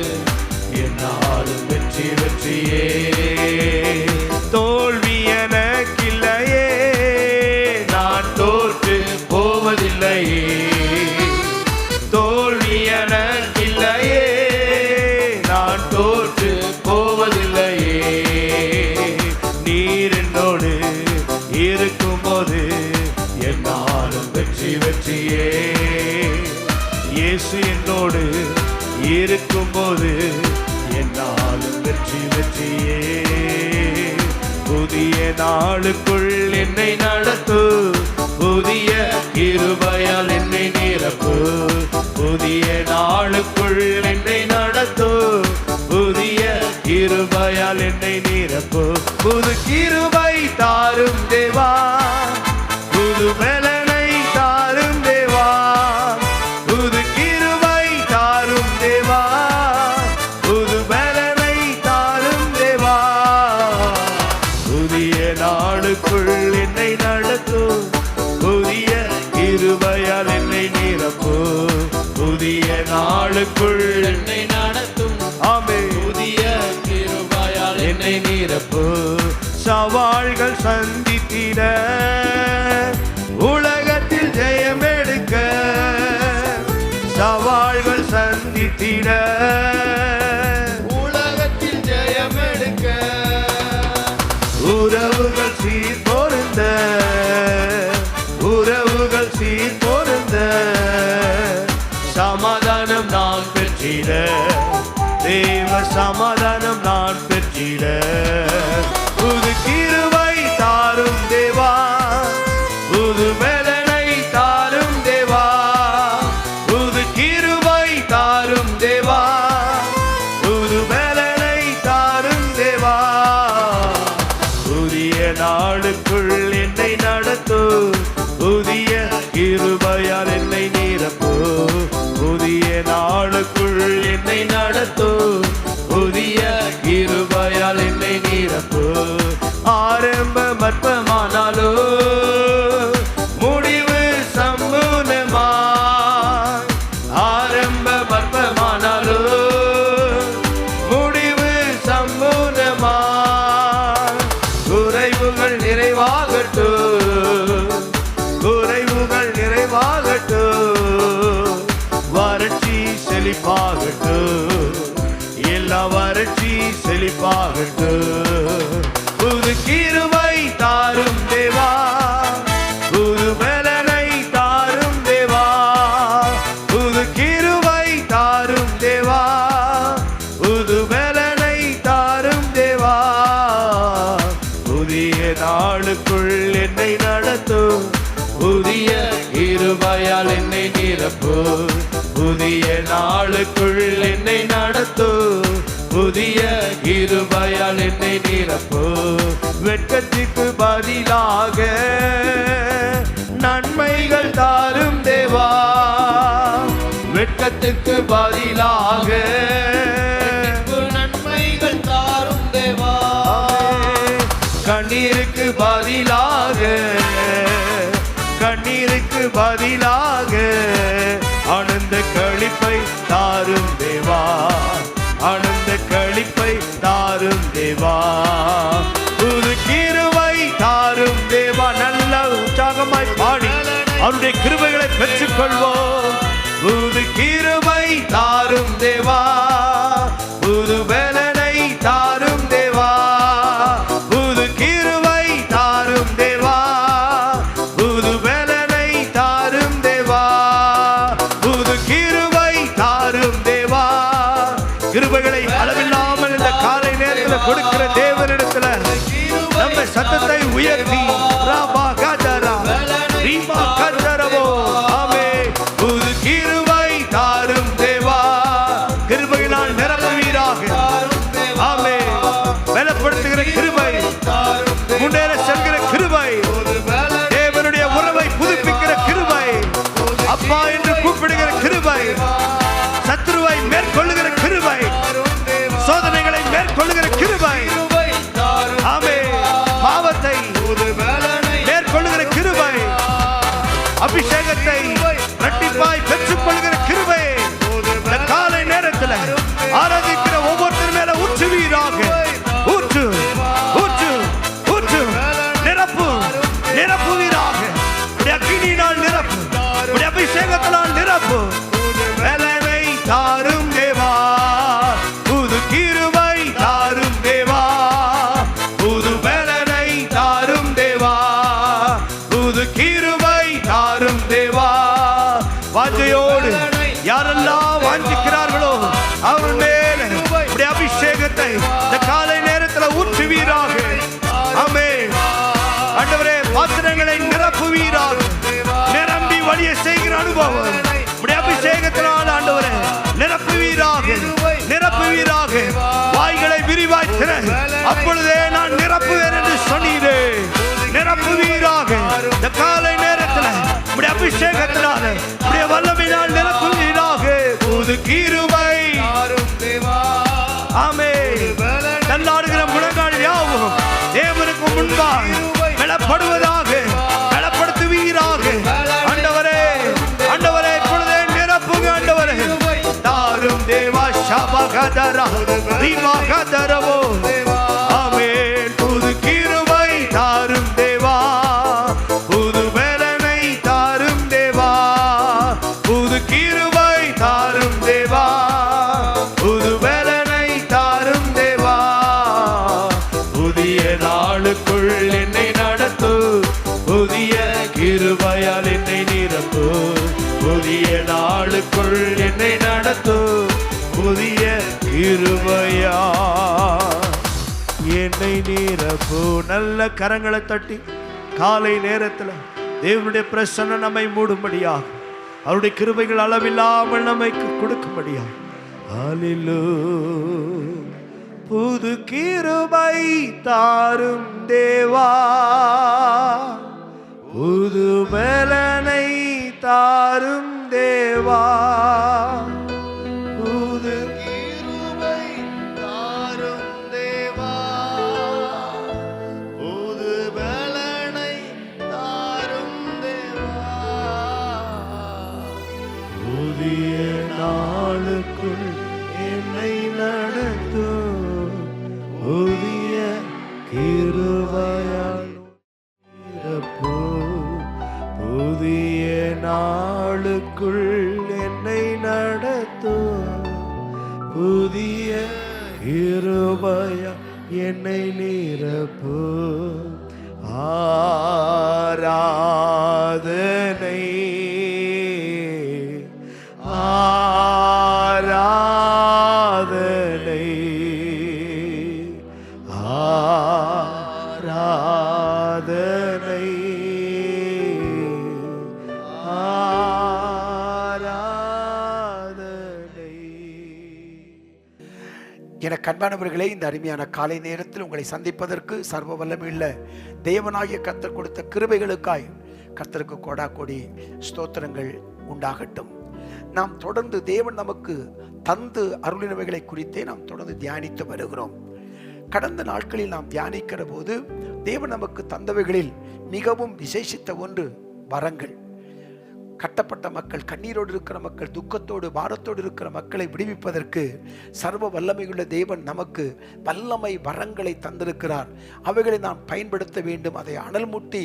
என்னாலும் வெற்றி வெற்றியே. தோல்வி எனக்கில்லையே, நான் தோற்று போவதில்லையே. தோல்வி எனக்கில்லையே, நான் தோற்று போவதில்லையே. நீர் என்னோடு இருக்கும்போது என்னாலும் வெற்றி வெற்றியே. இயேசு என்னோடு இருக்கும்போது என்னாலும் வெற்றி வெற்றியே. புதிய நாளுக்குள் என்னை நடத்து, புதிய கிருபையால் என்னை நிரப்பு. புதிய நாளுக்குள் என்னை நடத்து, புதிய கிருபையால் என்னை நிரப்பு. புது கிருபை தாரும் தேவா, புது பலனை தாரும் தேவா. புது கிருபை தாரும் தேவா, புது பலனை தாரும் தேவா. புதிய நாளுக்குள் என்னை நடத்தும், புதிய கிருபையால் என்னை நிரப்பு. புதிய நாளுக்குள் என்னை நடத்தும் ஆமென். புதிய கிருபையால் என்னை நிரப்பு. சவால்கள் சந்தித்திட, உலகத்தில் ஜெயம் எடுக்க. சவால்கள் சந்தித்திட, உலகத்தில் ஜெயம் எடுக்க. உறவுகள் சீர் பொருந்த, உறவுகள் சீர் பொருந்த. சமாதானம் நான் பெற்றிட, தேவ சமாதானம் நான் பெற்றிட. நடத்திட புது கிருபை தாரும் தேவா, புது பலனை தாரும் தேவா, புது கிருபை தாரும் தேவா, புது பலனை தாரும் தேவா. புதிய நாளுக்குள் என்னை நடத்து, புதிய கிருபையால் என்னை நிரப்பு, புதிய நாளுக்குள் என்னை நடத்து, புதிய கிருபையால் என்னை நிரப்பு. ஆரம்பம் அற்பமானாலோ முடிவு சம்பூர்ணமாய், ஆரம்பம் அற்பமானாலோ முடிவு சம்பூர்ணமாய். குறைவுகள் நிறைவாகட்டும், குறைவுகள் நிறைவாகட்டும், வறட்சி செழிப்பாகட்டும், எல்லா வறட்சி செழிப்பாகட்டும். புது கிருபை தாரும் தேவா, புது பலனை தாரும் தேவா, புது கிருபை தாரும் தேவா, புது பலனை தாரும் தேவா. புதிய நாளுக்குள் என்னை நடத்தும், புதிய கிருபையால் என்னை நிரப்பு, புதிய நாளுக்குள் என்னை நடத்தும், புதிய கிருபையால் என்னை நிரப்பு. வெட்கத்திற்கு பதிலாக நன்மைகள் தாரும் தேவா, வெட்கத்திற்கு பதிலாக நன்மைகள் தாரும் தேவா. கண்ணீருக்கு பதிலாக, கண்ணீருக்கு பதிலாக ஆனந்த களிப்பை தாரும் தேவா, ஆனந்த களிப்பை தாரும் தேவா. புது கிருபை தாரும் தேவா. நல்ல உற்சாகமாய் பாடி அவருடைய கிருபைகளை பெற்றுக் கொள்வோம். புது கிருபை தாரும் தேவா, புது பலனை தாரும் தேவா, புது கிருபை தாரும் தேவா, புது பலனை தாரும் தேவா, புது கிருபை தாரும் தேவா. கிருபைகளை அளவில்லாமல் இந்த காலை நேரத்தில் கொடுக்கிற தேவனிடத்துல நம்ம சத்தத்தை உயர்த்தி ராபா கதரா ரீமா கதரவோ ஆமே. புது கிருபை தாரும் தேவா, கிருபையினால் நிரப்புவீராக ஆமே. பலப்படுத்துகிற கிருபை, முன்னேற செல்கிற கிருபை, தேவனுடைய உறவை புதுப்பிக்கிற கிருபை, அப்பா என்று கூப்பிடுகிற கிருபை, சத்துருவை மேற்கொள்ளுகிற கிருபை, சோதனைகளை மேற்கொள்ளுகிற கிருபை ஆமே. பாவத்தை மேற்கொள்ளுகிற கிருபை, அபிஷேகத்தை இரட்டிப்பாய் பெற்றுக் கொள்கிற கிருபை இந்த காலை நேரத்தில் ஆராதிக்கிற ஒவ்வொருத்தர் மேல ஊற்றுவீராக. ஊற்று ஊற்று ஊற்று, நிரப்பு நிரப்புவீராக. அக்கினியினால் நிரப்பு, அபிஷேகத்தினால் நிரப்பு. பலனை தாரும் தேவா, புது கிருபை தாரும் தேவா, புது பலனை தாரும் தேவா, புது கிருபை தாரும் தேவா. வாஞ்சையோடு யாரெல்லாம் வாஞ்சிக்கிறார்களோ அவர் மேல அபிஷேகத்தை இந்த காலை நேரத்தில் ஊற்றுவீராக ஆமே. ஆண்டவரே, பாத்திரங்களை நிரப்புவீராக. நிரம்பி வழிய செய்கிற அனுபவம் அபிஷேகத்தினால் ஆண்டவரே நிரப்புவீராக, நிரப்புவீராக. வாய்களை விரிவாய் திற, அப்பொழுதே நான் நிரப்புவேன் என்று சொன்னீரே. நிரப்புவீராக இந்த காலை நேரத்தில் அபிஷேகத்தினால வல்லமையினால் நிரப்புவீராக. புது கிருபை ஆமே. தள்ளாடுகிற முழங்கால் யாவும் தேவனுக்கு முன்பாக பலப்படுவதாக, பலப்படுத்துவீராக. ஆண்டவரே, ஆண்டவரே, இப்பொழுதே நிரப்புங்க ஆண்டவரே. தாரும் தேவா ஷபகதரா ரீமகதரவோ ஆமே. புது கிருபை தாரும் தேவா, புது பலனை தாரும் தேவா, புது கிருபை தாரும் தேவா, புது பலனை தாரும் தேவா. புதிய நாளுக்குள் என்னை நடத்து, புதிய கிருபையால் என்னை நிரப்பு, புதிய நாளுக்குள் என்னை நடத்து, புதிய கிருபையா. நிரப்பு. நல்ல கரங்களை தட்டி காலை நேரத்தில் தேவனுடைய பிரசன்னம் நம்மை மூடும்படியாக, அவருடைய கிருபைகள் அளவில்லாமல் நம்மை கொடுக்கும்படியாக. ஹல்லேலூயா. புது கிருபை தாரும் தேவா, புது பலனை தாரும் தேவா, புது கிருபை தாரும் தேவா, புது பலனை தாரும் தேவா, புதிய நாளுக்குள் என்னை நடத்தும், புதிய கிருபையால் நிரப்பு. புதிய நாளுக்குள் என்னை நடத்தும், புதிய கிருபையால் என்னை நிரப்பு. ஆராதனை ஆராதனை ஆராதனை ஆராதனை. என கண்பானவர்களே, இந்த அருமையான காலை நேரத்தில் உங்களை சந்திப்பதற்கு சர்வ வல்லமையுள்ள தேவனாகிய கர்த்தர் கொடுத்த கிருபைகளுக்காய் கர்த்தருக்கு கோடா கோடி ஸ்தோத்திரங்கள் உண்டாகட்டும். நாம் தொடர்ந்து தேவன் நமக்கு தந்து அருளினவைகளை குறித்தே நாம் தொடர்ந்து தியானித்து வருகிறோம். கடந்த நாட்களில் நாம் தியானிக்கிற போது தேவன் நமக்கு தந்தவைகளில் மிகவும் விசேஷித்த ஒன்று வரங்கள். கட்டப்பட்ட மக்கள், கண்ணீரோடு இருக்கிற மக்கள், துக்கத்தோடு பாரத்தோடு இருக்கிற மக்களை விடுவிப்பதற்கு சர்வ வல்லமையுள்ள தேவன் நமக்கு வல்லமை வரங்களை தந்திருக்கிறார். அவைகளை நாம் பயன்படுத்த வேண்டும். அதை அனல் மூட்டி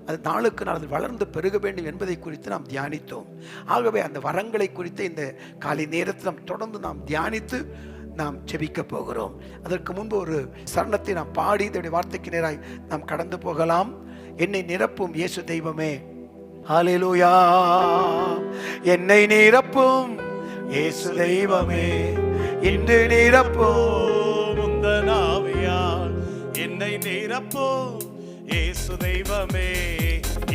அது நாளுக்கு நாள் வளர்ந்து பெருக வேண்டும் என்பதை குறித்து நாம் தியானித்தோம். ஆகவே அந்த வரங்களை குறித்து இந்த காலை நேரத்தில் நாம் தொடர்ந்து நாம் தியானித்து நாம் ஜெபிக்க போகிறோம். அதற்கு முன்பு ஒரு சரணத்தை நாம் பாடி இதனுடைய வார்த்தைக்கு நேராய் நாம் கடந்து போகலாம். என்னை நிரப்பும் இயேசு தெய்வமே. ஹல்லேலூயா. என்னை நிரப்பும் இயேசு தெய்வமே, இன்று நிரப்பும் உந்தன் ஆவியால். என்னை நிரப்பும் இயேசு தெய்வமே,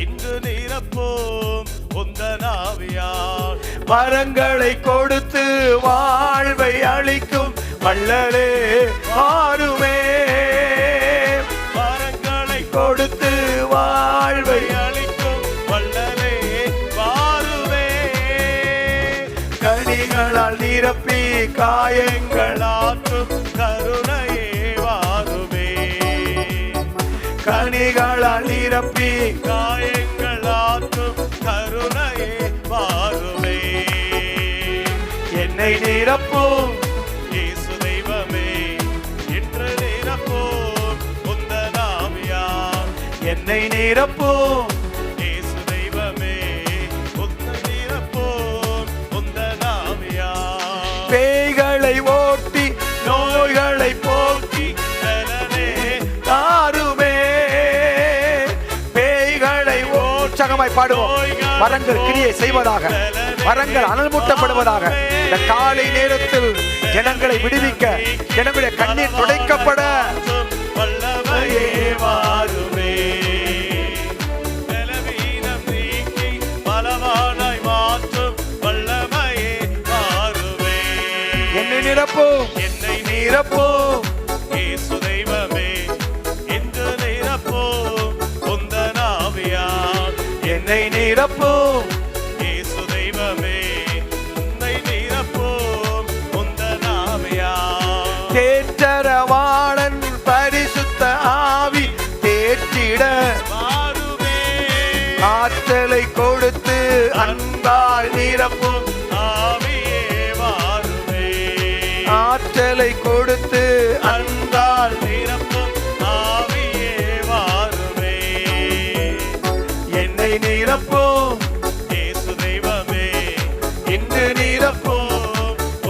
இன்று நிரப்பும் உந்தன் ஆவியால். வரங்களை கொடுத்து வாழ்வை அளிக்கும் வல்லலே ஆறுமே. வரங்களை கொடுத்து வாழ்வை அளிக்கும் வல்லலே வாருவே. கனிகளால் நிரப்பி காயங்கள் ஆற்றும் கருணையே வாருவே. கனிகளால் நிரப்பி காயங்கள் ஆற்றும் கருணையே வாருவே. என்னை நிரப்பும் இயேசு தெய்வமே, இன்று நிரப்பும் உந்தன் ஆவியால். என்னை நிரப்பும் இயேசு தெய்வமே, உந்தன் நிரப்பும் உந்தன் ஆவியால். பேய்களை ஓட்டி நோய்களை போக்கி பலனே தாருமே. பேய்களை உற்சாகமாய் பாடுவோம். வரங்கள் கிரியை செய்வதாக, வரங்கள் அனல்மூட்டப்படுவதாக. இந்த காலை நேரத்தில் ஜனங்களை விடுவிக்க, ஜனங்களுடைய கண்ணீர் துடைக்கப்பட வல்லமையே வாருமே. பலவீனம் நீக்கி பலவானாய் மாற்றும் வல்லமையே வாருவே. என்னை நிரப்பும், என்னை நிரப்பும் இயேசு தெய்வமே, இன்று நிரப்பும் உந்தன் ஆவியால். என்னை நிரப்பும் இயேசு தெய்வமே, உன்னை நிரப்பும் உந்தன் ஆவியால். தேற்றரவாளன் பரிசுத்த ஆவி தேற்றிட வாருவே. ஆற்றலை கொடுத்து அன்பால் நிரப்பும். ஆவியே வாருவே. ஆற்றலை கொடுத்து அன்பால் நிரப்பும் ஆவியே வாருவே. என்னை நிரப்பும் இயேசு தெய்வமே, இன்று நிரப்பும்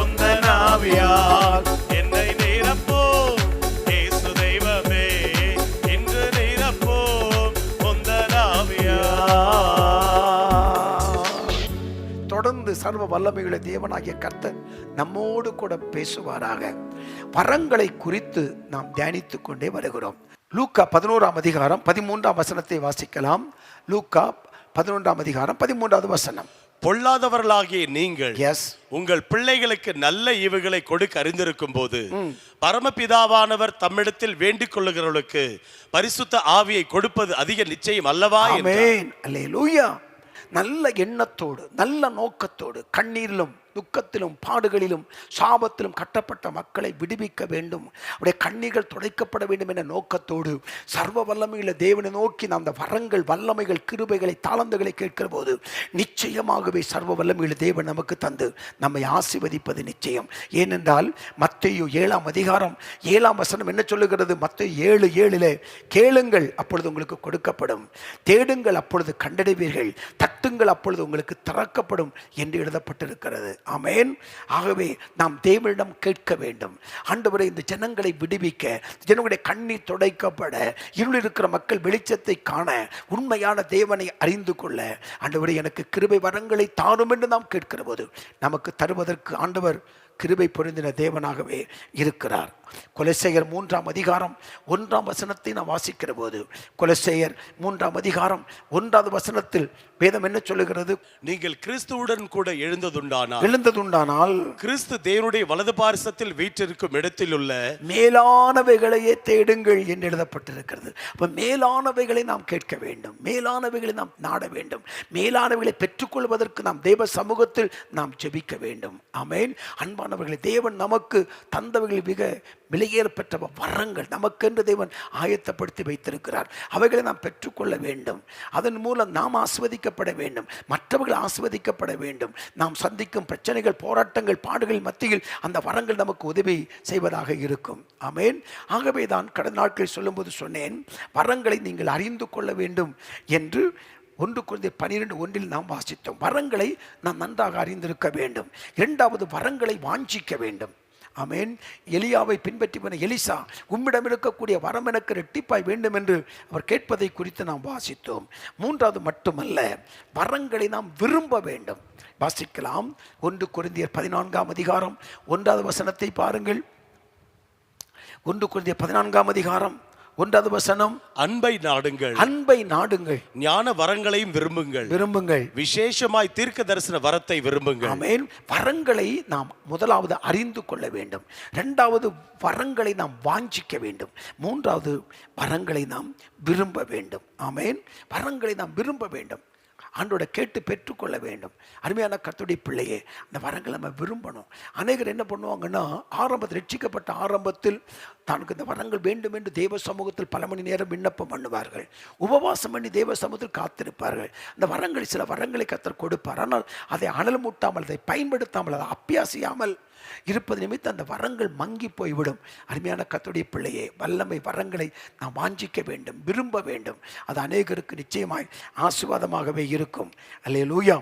உந்தன் ஆவியால். என்னை நிரப்பும் இயேசு தெய்வமே, இன்று நிரப்பும் உந்தன் ஆவியால். தொடர்ந்து சர்வ வல்லமையுள்ள தேவனாகிய கர்த்தர் நம்மோடு கூட பேசுவாராக. வரங்களை குறித்து நாம் தியானித்துக் கொண்டே வருகிறோம். லூக்கா 11ஆம் அதிகாரம் 13ஆம் வசனத்தை வாசிக்கலாம். லூக்கா 11ஆம் அதிகாரம் 13வது வசனம். பொல்லாதவர்களாகிய நீங்கள் எஸ், உங்கள் பிள்ளைகளுக்கு நல்ல ஈவுகளை கொடுக்க அறிந்திருக்கும் போது பரமபிதாவானவர் தம்மிடத்தில் வேண்டிக் கொள்ளுகிறவர்களுக்கு பரிசுத்த ஆவியை கொடுப்பது அதிக நிச்சயம் அல்லவா? ஆமென், அல்லேலூயா. நல்ல எண்ணத்தோடு, நல்ல நோக்கத்தோடு, கண்ணீரிலும் துக்கத்திலும் பாடுகளிலும் சாபத்திலும் கட்டப்பட்ட மக்களை விடுவிக்க வேண்டும், அவருடைய கண்ணீர்கள் துடைக்கப்பட வேண்டும் என்ற நோக்கத்தோடு சர்வ வல்லமையுள்ள தேவனை நோக்கி நாம் அந்த வரங்கள், வல்லமைகள், கிருபைகளை, தாளந்துகளை கேட்கிற போது நிச்சயமாகவே சர்வ வல்லமையுள்ள தேவன் நமக்கு தந்து நம்மை ஆசீர்வதிப்பது நிச்சயம். ஏனென்றால் மத்தேயு 7ஆம் அதிகாரம் 7ஆம் வசனம் என்ன சொல்லுகிறது? மத்தேயு 7:7 கேளுங்கள் அப்பொழுது உங்களுக்கு கொடுக்கப்படும், தேடுங்கள் அப்பொழுது கண்டடைவீர்கள், தட்டுங்கள் அப்பொழுது உங்களுக்கு திறக்கப்படும் என்று எழுதப்பட்டிருக்கிறது. ஆமென். ஆகவே நாம் தேவனிடம் கேட்க வேண்டும். ஆண்டவரே, இந்த ஜனங்களை விடுவிக்க, ஜனங்களுடைய கண்ணீர் துடைக்கப்பட, இருளில் இருக்கிற மக்கள் வெளிச்சத்தை காண, உண்மையான தேவனை அறிந்து கொள்ள ஆண்டவரே எனக்கு கிருபை வரங்களை தாரும் என்று நாம் கேட்கிற போது நமக்கு தருவதற்கு ஆண்டவர் கிருபை பொருந்தின தேவனாகவே இருக்கிறார். கொலோசையர் 3ஆம் அதிகாரம் 1ஆம் வசனத்தை நாம் வாசிக்கிற போது, கொலோசையர் 3ஆம் அதிகாரம் 1வது வசனத்தில் வேதம் என்ன சொல்லுகிறது? நீங்கள் கிறிஸ்துவுடன் கூட எழுந்ததுண்டானால் கிறிஸ்து தேவனுடைய வலது பாரிசத்தில் வீற்றிருக்கும் இடத்தில் உள்ள மேலானவைகளையே தேடுங்கள் என்று எழுதப்பட்டிருக்கிறது. அப்ப மேலானவைகளை நாம் கேட்க வேண்டும், மேலானவைகளை நாம் நாட வேண்டும், மேலானவைகளை பெற்றுக்கொள்வதற்கு நாம் தேவ சமூகத்தில் நாம் ஜெபிக்க வேண்டும். ஆமென். அன்பானவர்களே, தேவன் நமக்கு தந்தவைகள் மிக விலையேறப்பெற்ற வரங்கள் நமக்கென்று தேவன் ஆயத்தப்படுத்தி வைத்திருக்கிறார். அவைகளை நாம் பெற்றுக்கொள்ள வேண்டும். அதன் மூலம் நாம் ஆஸ்வதிக்கப்பட வேண்டும், மற்றவர்கள் ஆஸ்வதிக்கப்பட வேண்டும். நாம் சந்திக்கும் பிரச்சனைகள், போராட்டங்கள், பாடுகள் மத்தியில் அந்த வரங்கள் நமக்கு உதவி செய்வதாக இருக்கும். ஆமென். ஆகவே தான் கடந்த நாட்களில் சொல்லும்போது சொன்னேன், வரங்களை நீங்கள் அறிந்து கொள்ள வேண்டும் என்று 1 கொரிந்தியர் 12:1 நாம் வாசித்தோம். வரங்களை நாம் நன்றாக அறிந்திருக்க வேண்டும். 2வது, வரங்களை வாஞ்சிக்க வேண்டும். ஆமென். எலியாவை பின்பற்றி போன எலிசா, உம்மிடம் இருக்கக்கூடிய வரம் எனக்கு இரட்டிப்பாய் வேண்டும் என்று அவர் கேட்பதை குறித்து நாம் வாசித்தோம். 3வது மட்டுமல்ல, வரங்களை நாம் விரும்ப வேண்டும். வாசிக்கலாம். 1 கொரிந்தியர் 14ஆம் அதிகாரம் 1வது வசனத்தை பாருங்கள். 1 கொரிந்தியர் 14ஆம் அதிகாரம் 1வது வசனம். அன்பை நாடுங்கள், ஞான வரங்களையும் விரும்புங்கள், விசேஷமாய் தீர்க்க தரிசன வரத்தை விரும்புங்கள். ஆமென். வரங்களை நாம் முதலாவது அறிந்து கொள்ள வேண்டும். 2வது, வரங்களை நாம் வாஞ்சிக்க வேண்டும். 3வது, வரங்களை நாம் விரும்ப வேண்டும். ஆமென். வரங்களை நாம் விரும்ப வேண்டும், ஆண்டோட கேட்டு பெற்றுக்கொள்ள வேண்டும். அருமையான கர்த்தருடைய பிள்ளையே, அந்த வரங்களை நம்ம விரும்பணும். அநேகர் என்ன பண்ணுவாங்கன்னா, ஆரம்பத்தில் ரட்சிக்கப்பட்ட ஆரம்பத்தில் தனக்கு இந்த வரங்கள் வேண்டும் என்று தேவ சமூகத்தில் பல மணி நேரம் விண்ணப்பம் பண்ணுவார்கள், உபவாசம் பண்ணி தேவ சமூகத்தில் காத்திருப்பார்கள். அந்த வரங்கள், சில வரங்களை கர்த்தர் கொடுப்பார். ஆனால் அதை அனல் மூட்டாமல், அதை பயன்படுத்தாமல், அதை அப்பியாசியாமல் இருப்பது நிமித்தம் அந்த வரங்கள் மங்கி போய்விடும். அருமையான கர்த்தருடைய பிள்ளையே, வல்லமை வரங்களை நாம் வாஞ்சிக்க வேண்டும், விரும்ப வேண்டும். அது அநேகருக்கு நிச்சயமாய் ஆசீர்வாதமாகவே இருக்கும். அல்லேலூயா.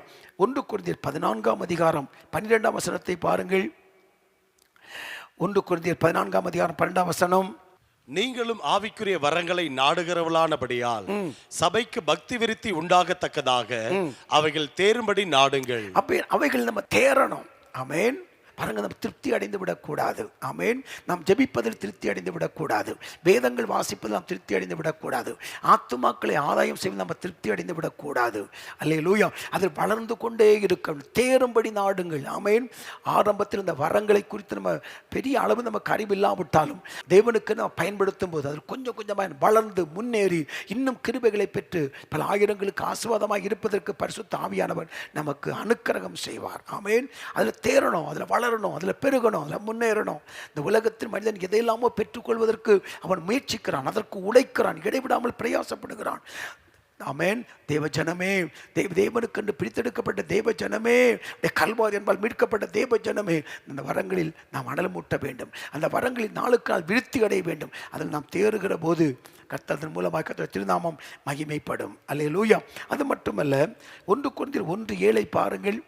1 கொரிந்தியர் 14ஆம் அதிகாரம் 12ஆம் வசனத்தை பாருங்கள். 1 கொரிந்தியர் 14ஆம் அதிகாரம் 12ஆம் வசனம். நீங்களும் ஆவிக்குரிய வரங்களை நாடுகிறவளானபடியால் சபைக்கு பக்தி விருத்தி உண்டாகத்தக்கதாக அவைகள் தேரும்படி நாடுங்கள். அப்ப அவைகள் நம்ம தேரணும். ஆமென். பாருங்க, நம்ம திருப்தி அடைந்து விடக்கூடாது. ஆமென். நாம் ஜெபிப்பதில் திருப்தி அடைந்து விடக்கூடாது, வேதங்கள் வாசிப்பதில் நாம் திருப்தி அடைந்து விடக்கூடாது, ஆத்துமாக்களை ஆதாயம் செய்வது நம்ம திருப்தி அடைந்து விடக்கூடாது. அல்லேலூயா. அதில் வளர்ந்து கொண்டே இருக்கணும், தேரும்படி நாடுங்கள். ஆமென். ஆரம்பத்தில் இந்த வரங்களை குறித்து நம்ம பெரிய அளவு நமக்கு அறிவில்லாவிட்டாலும் தேவனுக்கு நம்ம பயன்படுத்தும் போது அதில் கொஞ்சம் கொஞ்சமாக வளர்ந்து முன்னேறி இன்னும் கிருபைகளை பெற்று பல ஆயிரங்களுக்கு ஆசீர்வாதமாக இருப்பதற்கு பரிசுத்த ஆவியானவர் நமக்கு அனுக்கிரகம் செய்வார். ஆமென். அதில் தேரணும், அதில் வளரணும், அதில் பெருகணும், அதில் முன்னேறணும். இந்த உலகத்தில் மனிதன் எதையெல்லாமோ பெற்றுக்கொள்வதற்கு அவன் முயற்சிக்கிறான், அதற்கு உழைக்கிறான், இடைவிடாமல் பிரயாசப்படுகிறான். ஆமென். தேவ ஜனமே, தேவனுக்கு என்று பிரித்தெடுக்கப்பட்ட தேவ ஜனமே, கல்வாரி என்பால் மீட்கப்பட்ட தேவ ஜனமே, அந்த வரங்களில் நாம் அனல் மூட்ட வேண்டும். அந்த வரங்களில் நாளுக்கு நாள் விருத்தி அடைய வேண்டும். அதில் நாம் தேறுகிற போது கர்த்தர் மூலமாக கர்த்தர் திருநாமம் மகிமைப்படும். அல்லேலூயா. அது மட்டுமல்ல, 1 கொரிந்தியர் 1:7 பாருங்கள்.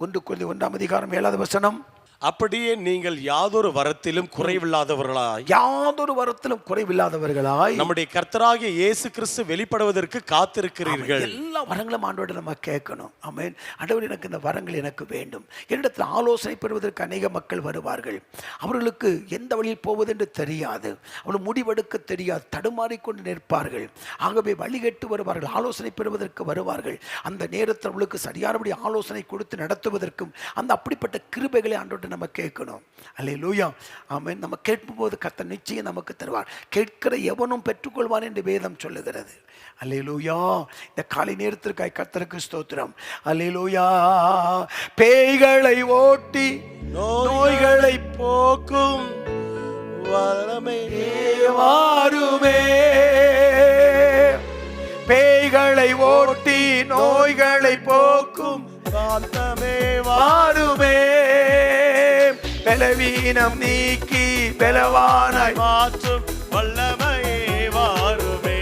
1 கொரிந்தியர் 1ஆம் அதிகாரம் 7வது வசனம். அப்படியே நீங்கள் யாதொரு வரத்திலும் குறைவில்லாதவர்களாய் யாதொரு வரத்திலும் குறைவில்லாதவர்களாய் நம்முடைய கர்த்தராகிய இயேசு கிறிஸ்து வெளிப்படுவதற்கு காத்திருக்கிறீர்கள். எல்லா வரங்களும் ஆண்டவரை நம்ம கேட்கணும். ஆமென். ஆண்டவர், எனக்கு இந்த வரங்கள் எனக்கு வேண்டும். என்னிடத்தில் ஆலோசனை பெறுவதற்கு அநேக மக்கள் வருவார்கள். அவர்களுக்கு எந்த வழியில் போவது என்று தெரியாது, அவர்கள் முடிவெடுக்க தெரியாது, தடுமாறிக்கொண்டு நிற்பார்கள். ஆகவே வழிகட்டு வருவார்கள், ஆலோசனை பெறுவதற்கு வருவார்கள். அந்த நேரத்தில் அவர்களுக்கு சரியானபடி ஆலோசனை கொடுத்து நடத்துவதற்கும் அந்த அப்படிப்பட்ட கிருபைகளை ஆண்டவரை நம்ம கேட்கணும். அல்லேலூயா. ஆமென். நம்ம கேட்கும்போது கர்த்தர் நிச்சயம் நமக்கு தருவார். கேட்கிற எவனும் பெற்றுக்கொள்வான் என்று வேதம் சொல்லுகிறது. அல்லேலூயா. இந்த காலை நேரத்திற்காய் கர்த்தருக்கு ஸ்தோத்திரம். அல்லேலூயா. பேய்களை ஓட்டி நோய்களை போக்கும் வல்லமை வாருமே, பேய்களை ஓட்டி நோய்களை போக்கும் காந்தமே வாருமே, பலவீனம் நீக்கி பலவானாய் மாற்றும் வல்லமையே வாருமே,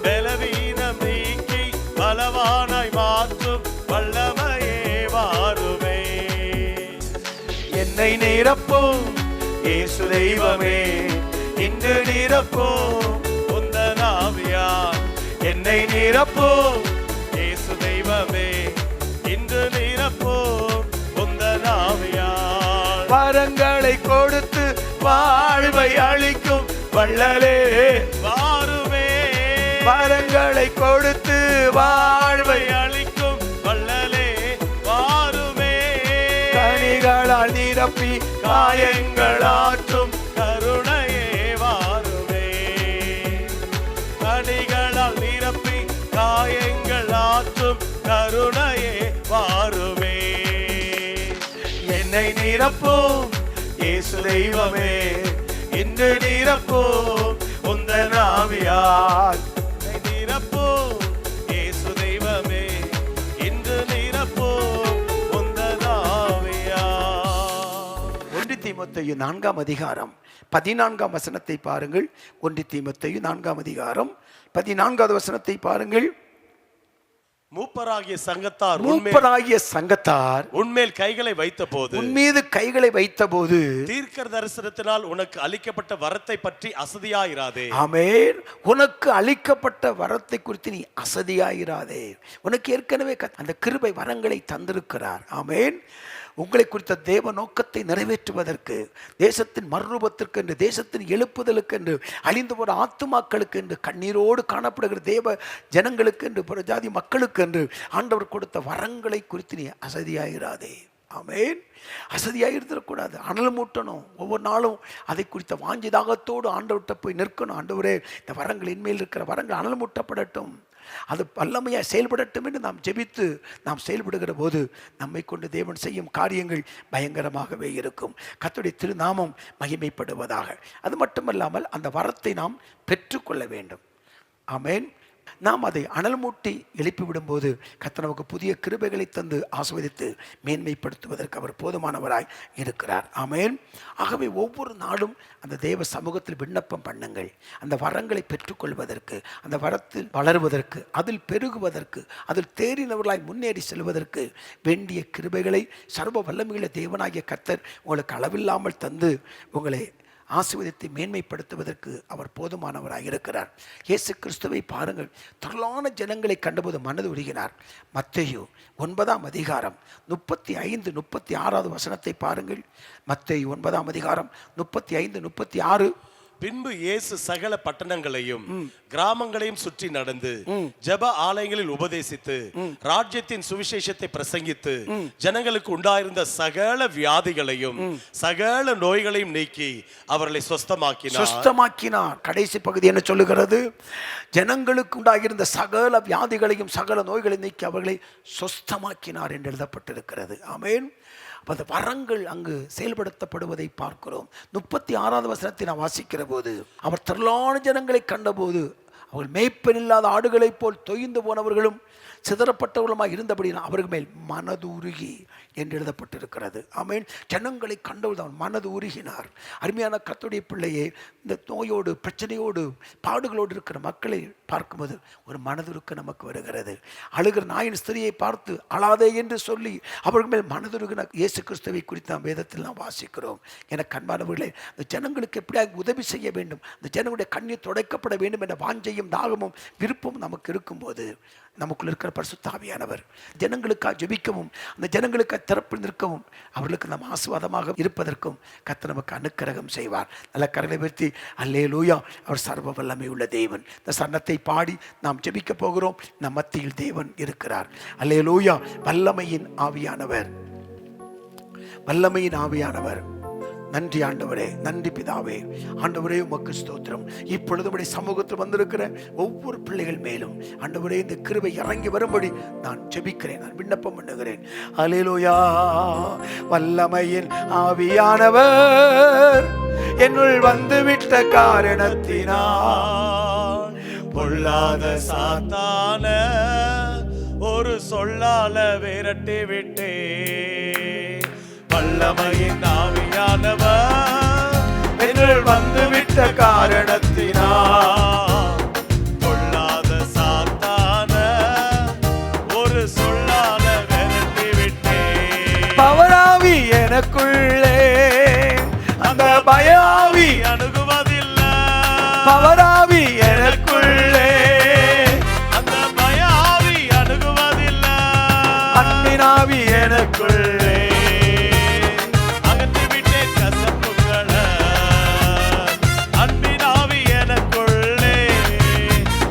பலவீனம் நீக்கி பலவானாய் மாற்றும் வல்லமையே வாருமே. என்னை நிரப்பும் இயேசு தெய்வமே, இன்று நிரப்பும் உந்தன் ஆவியால் என்னை நிரப்பும் இயேசு தெய்வமே, இன்று நிரப்பும் உந்தன் ஆவியால். வரங்களை கொடுத்து வாழ்வை அளிக்கும் வள்ளலே வாருமே, வரங்களை கொடுத்து வாழ்வை அளிக்கும் வல்லலே வாருமே, கனிகளால் நிரப்பி காயங்களாற்றும் கருணையே வாருமே, கனிகளால் நிரப்பி காயங்கள் ஆற்றும் கருணையே வாருமே. என்னை நிரப்பும் இயேசு தெய்வமே, இன்று நிரப்பும் உந்தன் ஆவியால் என்னை நிரப்பும் இயேசு தெய்வமே, இன்று நிரப்பும் உந்தன் ஆவியால். 1 தீமோத்தேயு 4ஆம் அதிகாரம் 14ஆம் வசனத்தை பாருங்கள். 1 தீமோத்தேயு 4ஆம் அதிகாரம் 14வது வசனத்தை பாருங்கள். மூப்பராகிய சங்கத்தார் மூப்பராகிய சங்கத்தார் உன்மேல் கைகளை வைத்த போது உன்மீது கைகளை வைத்தபோது தீர்க்க தரிசனத்தினால் உனக்கு அளிக்கப்பட்ட வரத்தை பற்றி அசதியாயிராதே. ஆமென். உனக்கு அளிக்கப்பட்ட வரத்தை குறித்து நீ அசதியாயிராதே. உனக்கு ஏற்கனவே அந்த கிருபை வரங்களை தந்திருக்கிறார். ஆமென். உங்களை குறித்த தேவ நோக்கத்தை நிறைவேற்றுவதற்கு, தேசத்தின் மறுரூபத்திற்கு என்று, தேசத்தின் எழுப்புதலுக்கு என்று, அழிந்து போற ஆத்துமாக்களுக்கு என்று, கண்ணீரோடு காணப்படுகிற தேவ ஜனங்களுக்கு என்று, புறஜாதி மக்களுக்கு என்று ஆண்டவர் கொடுத்த வரங்களை குறித்து நீ அசதியாயிராதே. ஆமென். அசதியாயிருந்துடக்கூடாது. அனல் மூட்டணும். ஒவ்வொரு நாளும் அதை குறித்த வாஞ்சி தாகத்தோடு ஆண்டவர்கிட்ட போய் நிற்கணும். ஆண்டவரே, இந்த வரங்கள் இன்மேல் இருக்கிற வரங்கள் அனல் மூட்டப்படட்டும், அது வல்லமையாக செயல்படட்டும் என்று நாம் ஜெபித்து நாம் செயல்படுகிற போது நம்மை கொண்டு தேவன் செய்யும் காரியங்கள் பயங்கரமாகவே இருக்கும். கர்த்தருடைய திருநாமம் மகிமைப்படுவதாக. அது மட்டுமல்லாமல் அந்த வரத்தை நாம் பெற்றுக்கொள்ள வேண்டும். ஆமென். நாம் அதை அனல் மூட்டி எழுப்பிவிடும்போது கர்த்தர் நமக்கு புதிய கிருபைகளை தந்து ஆசீர்வதித்து மேன்மைப்படுத்துவதற்கு அவர் போதுமானவராய் இருக்கிறார். ஆமென். ஆகவே ஒவ்வொரு நாளும் அந்த தேவ சமூகத்தில் விண்ணப்பம் பண்ணுங்கள். அந்த வரங்களை பெற்றுக்கொள்வதற்கு, அந்த வரத்தில் வளருவதற்கு, அதில் பெருகுவதற்கு, அதில் தேறினவர்களாய் முன்னேறி செல்வதற்கு வேண்டிய கிருபைகளை சர்வ வல்லமையுள்ள தேவனாகிய கர்த்தர் உங்களுக்கு அளவில்லாமல் தந்து உங்களை ஆசீர்வதித்து மேன்மைப்படுத்துவதற்கு அவர் போதுமானவராக இருக்கிறார். இயேசு கிறிஸ்துவை பாருங்கள். திரளான ஜனங்களை கண்டபோது மனது உருகினார். மத்தேயு 9ஆம் அதிகாரம் 35, 36வது வசனத்தை பாருங்கள். மத்தேயு 9ஆம் அதிகாரம் 35, 36. பின்பு இயேசு சகல பட்டணங்களையும் கிராமங்களையும் சுற்றி நடந்து ஜெப ஆலயங்களில் உபதேசித்து ராஜ்யத்தின் சுவிசேஷத்தை பிரசங்கித்து ஜனங்களுக்கு உண்டாயிருந்த சகல வியாதிகளையும் சகல நோய்களையும் நீக்கி அவர்களை சொஸ்தமாக்கினார். கடைசி பகுதி என்ன சொல்லுகிறது? ஜனங்களுக்கு உண்டாகியிருந்த சகல வியாதிகளையும் சகல நோய்களையும் நீக்கி அவர்களை சொஸ்தமாக்கினார் என்று எழுதப்பட்டிருக்கிறது. ஆமென். அந்த வரங்கள் அங்கு செயல்படுத்தப்படுவதை பார்க்கிறோம். 36வது வசனத்தை நாம் வாசிக்கிற போது, அவர் திரளான ஜனங்களை கண்டபோது அவர்கள் மேய்ப்பன் இல்லாத ஆடுகளைப் போல் தொய்ந்து போனவர்களும் சிதறப்பட்டவர்களுமாய் இருந்தபடினால் அவர்கள் மேல் மனது உருகி என்று எழுதப்பட்டிருக்கிறது. ஆமென். ஜனங்களை கண்டவுடன் அவன் மனது உருகினார். அருமையான கர்த்தருடைய பிள்ளையே, இந்த நோயோடு பிரச்சனையோடு பாடுகளோடு இருக்கிற மக்களை பார்க்கும்போது ஒரு மனதுருக்க நமக்கு வருகிறது. அழுகிற நாயின் ஸ்திரியை பார்த்து அழாதே என்று சொல்லி அவர்கள் மேல் மனதுருகின இயேசு கிறிஸ்துவை குறித்து நாம் வேதத்தில் நாம் வாசிக்கிறோம். எனக்கு அன்பானவர்களே, இந்த ஜனங்களுக்கு எப்படியாக உதவி செய்ய வேண்டும், இந்த ஜனங்களுடைய கண்ணீர் துடைக்கப்பட வேண்டும் என்ற வாஞ்சையும் தாகமும் விருப்பமும் நமக்கு இருக்கும்போது நமக்குள்ள இருக்கிற பரிசுத்த ஆவியானவர் ஜனங்களுக்காக ஜெபிக்கவும் அந்த ஜனங்களுக்காக திறப்பு நிற்கவும் அவர்களுக்கு நாம் ஆசீர்வாதமாக இருப்பதற்கும் கர்த்தர் நமக்கு அனுக்கிரகம் செய்வார். நல்ல கரங்களை உயர்த்தி அல்லேலூயா, அவர் சர்வ வல்லமை உள்ள தேவன். இந்த சரணத்தை பாடி நாம் ஜெபிக்க போகிறோம். நம் மத்தியில் தேவன் இருக்கிறார். அல்லேலூயா. வல்லமையின் ஆவியானவர், வல்லமையின் ஆவியானவர். நன்றி ஆண்டவரே, நன்றி பிதாவே. ஆண்டவரே உமக்கு ஸ்தோத்திரம். இப்பொழுது உம்முடைய சமூகத்தில் வந்திருக்கிற ஒவ்வொரு பிள்ளைகள் மேலும் ஆண்டவரே இந்த கிருபை இறங்கி வரும்படி நான் ஜெபிக்கிறேன், நான் விண்ணப்பம் பண்ணுகிறேன். அல்லேலூயா. வல்லமையின் ஆவியானவர் என்னுள் வந்துவிட்ட காரணத்தினால் பொல்லாத சாத்தான ஒரு சொல்லால விரட்டி விட்டே. வல்லமையின் ஆவியானவர் என்னுள் வந்துவிட்ட காரணத்தினால் பொல்லாத சாத்தான ஒரு சொல்லால விரட்டி விட்டே. பவராவி எனக்குள்ளே அந்த பயாவி அணுகுவதில்லை. பவராவி எனக்குள்ளே அந்த பயாவி அணுகுவதில்லை. அன்பினாவி எனக்குள்ளே அகற்றிவிட்டேன் கசப்புகளை. அன்பினாவி எனக்குள்ளே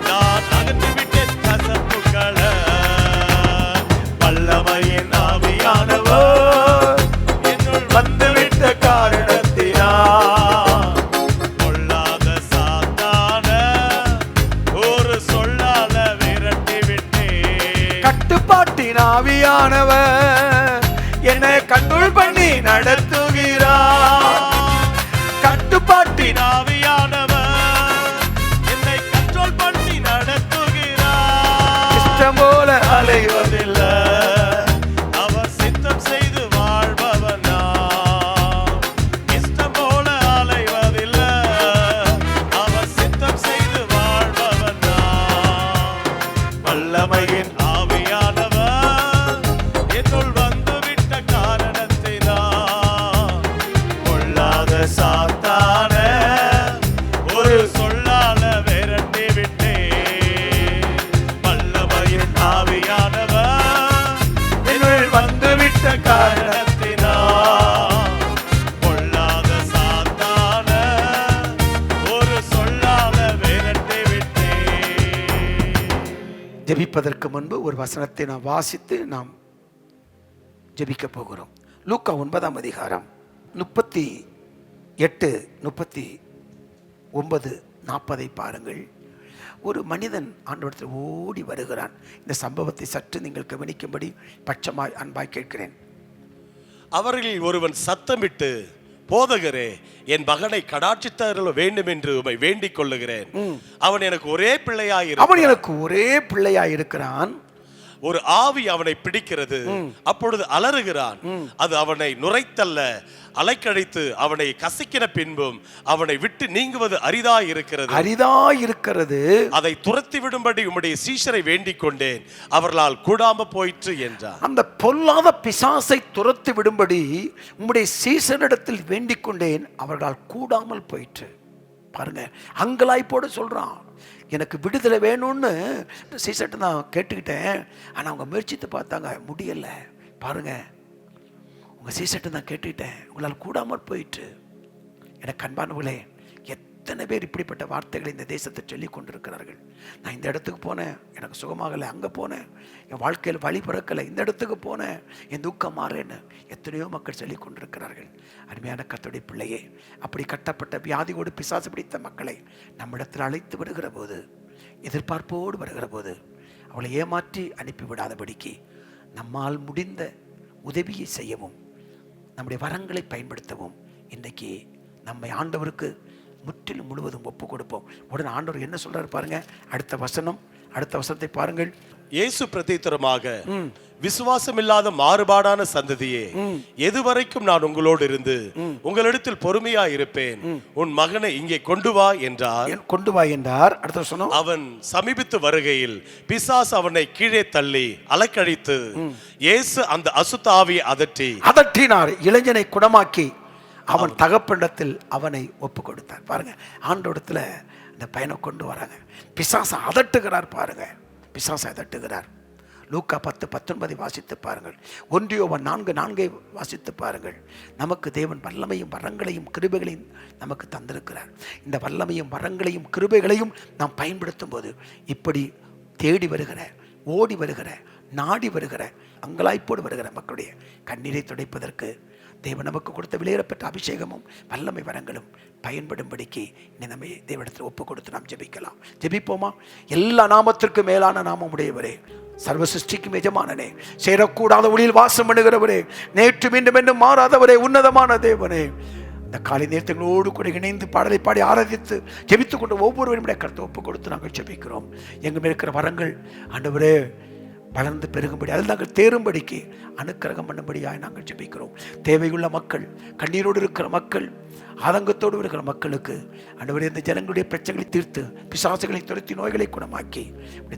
நான் அகற்றிவிட்டேன் கசப்புகளை. வல்லமையின் ஆவியானவர் என்னுள் வந்துவிட்ட காரணத்தினால் பொல்லாத சாத்தான ஒரு சொல்லால விரட்டி விட்டேன். கட்டுப்பாட்டின் ஆவியானவர் என்னை கண்ட்ரோல் பண்ணி நடத்துகிறார். கட்டுப்பாட்டின் ஆவியானவர் என்னை கண்ட்ரோல் பண்ணி நடத்துகிறார். இஷ்டம் போல அலைவதில்லை. அவர் சித்தம் செய்து வாழ்பவன் நான். இஷ்டம் போல அலைவதில்லை. அவர் சித்தம் செய்து வாழ்பவன் நான். வல்லமையின் ஆவியானவர் என்னுள் வந்துவிட்ட காரணத்தினால் பொல்லாத சாத்தான ஒரு சொல்லால விரட்டி விட்டேன். வல்லமையின் ஆவியானவர் என்னுள் வந்துவிட்ட காரணத்தினால் பொல்லாத சாத்தான ஒரு சொல்லால விரட்டி விட்டேன். ஜெபிப்பதற்கு முன்பு ஒரு வசனத்தை நாம் வாசித்து நாம் ஜெபிக்க போகிறோம். லூக்கா 9ஆம் அதிகாரம் 38, 39, 40 பாருங்கள். ஒரு மனிதன் ஆண்டவரிடத்தில் ஓடி வருகிறான். இந்த சம்பவத்தை சற்று நீங்கள் கவனிக்கும்படி பட்சமாய் அன்பாய் கேட்கிறேன். அவர்களில் ஒருவன் சத்தமிட்டு, போதகரே, என் மகனை கடாட்சித்தருள வேண்டும் என்று உம்மை வேண்டிக் கொள்ளுகிறேன். அவன் எனக்கு ஒரே பிள்ளையாய் இருக்கிறான். ஒரு ஆவி அவனை பிடிக்கிறது. அப்பொழுது அலறுகிறான். அது அவனை நுரைத்தல்ல அலைக்கழித்து அவனை கசிக்கின பின்பும் அவனை விட்டு நீங்குவது அரிதாயிருக்கிறது. அதை துரத்தி விடும்படி உம்முடைய சீஷரை வேண்டிக் கொண்டேன், அவர்களால் கூடாம போயிற்று என்றார். அந்த பொல்லாத பிசாசை துரத்தி விடும்படி உம்முடைய சீஷரிடத்தில் வேண்டிக் கொண்டேன், அவர்களால் கூடாமல் போயிற்று. பாருங்க, அங்கலாய்ப்போடு சொல்றான், எனக்கு விடுதலை வேணும்னு சீசர்ட்ட நான் கேட்டுக்கிட்டேன், ஆனால் அவங்க முயற்சித்து பார்த்தாங்க, முடியலை. பாருங்க, உங்கள் சீசர்ட்ட நான் கேட்டுக்கிட்டேன், உங்களால் கூடாமல் போயிட்டு. எனக்கு அன்பானவர்களே, எத்தனை பேர் இப்படிப்பட்ட வார்த்தைகளை இந்த தேசத்தை சொல்லி கொண்டிருக்கிறார்கள். நான் இந்த இடத்துக்கு போனேன், எனக்கு சுகமாகலை, அங்கே போனேன், என் வாழ்க்கையில் வழி பிறக்கலை, இந்த இடத்துக்கு போனேன், என் துக்கம் மாறேன்னு எத்தனையோ மக்கள் சொல்லி கொண்டிருக்கிறார்கள். அருமையான கர்த்தருடைய பிள்ளையே, அப்படி கட்டப்பட்ட வியாதியோடு பிசாசு பிடித்த மக்களை நம்மிடத்தில் அழைத்து விடுகிற போது, எதிர்பார்ப்போடு வருகிற போது அவளை ஏமாற்றி அனுப்பிவிடாதபடிக்கு நம்மால் முடிந்த உதவியை செய்யவும் நம்முடைய வரங்களை பயன்படுத்தவும் இன்றைக்கு நம்மை ஆண்டவருக்கு முற்றிலும் முழுவதும் ஒப்பு கொடுப்போம். உடனே ஆண்டவர் என்ன சொல்றாரு பாருங்க. அடுத்த வசனத்தை பாருங்கள். இயேசு பிரதித்திரமாக, விசுவாசமில்லாத மாறுபாடான சந்ததியே, எதுவரைக்கும் நான் உங்களோடு இருந்து உங்களிடத்தில் பொறுமையா இருப்பேன், உன் மகனை இங்கே கொண்டு வா என்றார். அடுத்த வசனம், அவன் சமீபித்து வருகையில் பிசாசு அவனை கீழே தள்ளி அலக்கழித்து இயேசு அந்த அசுத்த ஆவியை அதட்டினார். இளைஞனை குணமாக்கி அவன் தகப்பனிடத்தில் அவனை ஒப்பு கொடுத்தார். பாருங்க, ஆண்டோடத்துல இந்த பையனை கொண்டு வராங்க. பிசாசை அதட்டுகிறார். பாருங்க, பிசாசை அதட்டுகிறார். லூக்கா 10:19 வாசித்து பாருங்கள். 1 யோவான் 4:4 வாசித்து பாருங்கள். நமக்கு தேவன் வல்லமையும் வரங்களையும் கிருபைகளையும் நமக்கு தந்திருக்கிறார். இந்த வல்லமையும் வரங்களையும் கிருபைகளையும் நாம் பயன்படுத்தும் போது இப்படி தேடி வருகிற, ஓடி வருகிற, நாடி வருகிற, அங்கலாய்ப்போடு வருகிற மக்களுடைய கண்ணீரை துடைப்பதற்கு தேவன் நமக்கு கொடுத்த விலையேறப்பட்ட அபிஷேகமும் வல்லமை வரங்களும் பயன்படும்படிக்கு நம்மை தேவனிடத்தில் ஒப்பு கொடுத்து நாம் ஜெபிக்கலாம். ஜெபிப்போமா? எல்லா நாமத்திற்கும் மேலான நாமம் உடையவரே, சர்வ சிருஷ்டிக்கும் எஜமானனே, சேரக்கூடாத ஒளியில் வாசம் பண்ணுகிறவரே, நேற்று மீண்டும் என்றும் மாறாதவரே, உன்னதமான தேவனே, இந்த காலை நேரங்களோடு கூட இணைந்து பாடலை பாடி ஆராதித்து ஜெபித்துக் கொண்டு ஒவ்வொருவரும் கருத்தை ஒப்பு கொடுத்து நாங்கள் ஜெபிக்கிறோம். எங்கள் இருக்கிற வரங்கள் ஆண்டவரே வளர்ந்து பெருகும்படி, அதில் நாங்கள் தேரும்படிக்கு அனுக்கிரகம் பண்ணும்படியாக நாங்கள் ஜெபிக்கிறோம். தேவையுள்ள மக்கள், கண்ணீரோடு இருக்கிற மக்கள், ஆதங்கத்தோடு இருக்கிற மக்களுக்கு ஆண்டவரே இந்த ஜனங்களுடைய பிரச்சனைகளை தீர்த்து, பிசாசுகளை துரத்தி, நோய்களை குணமாக்கி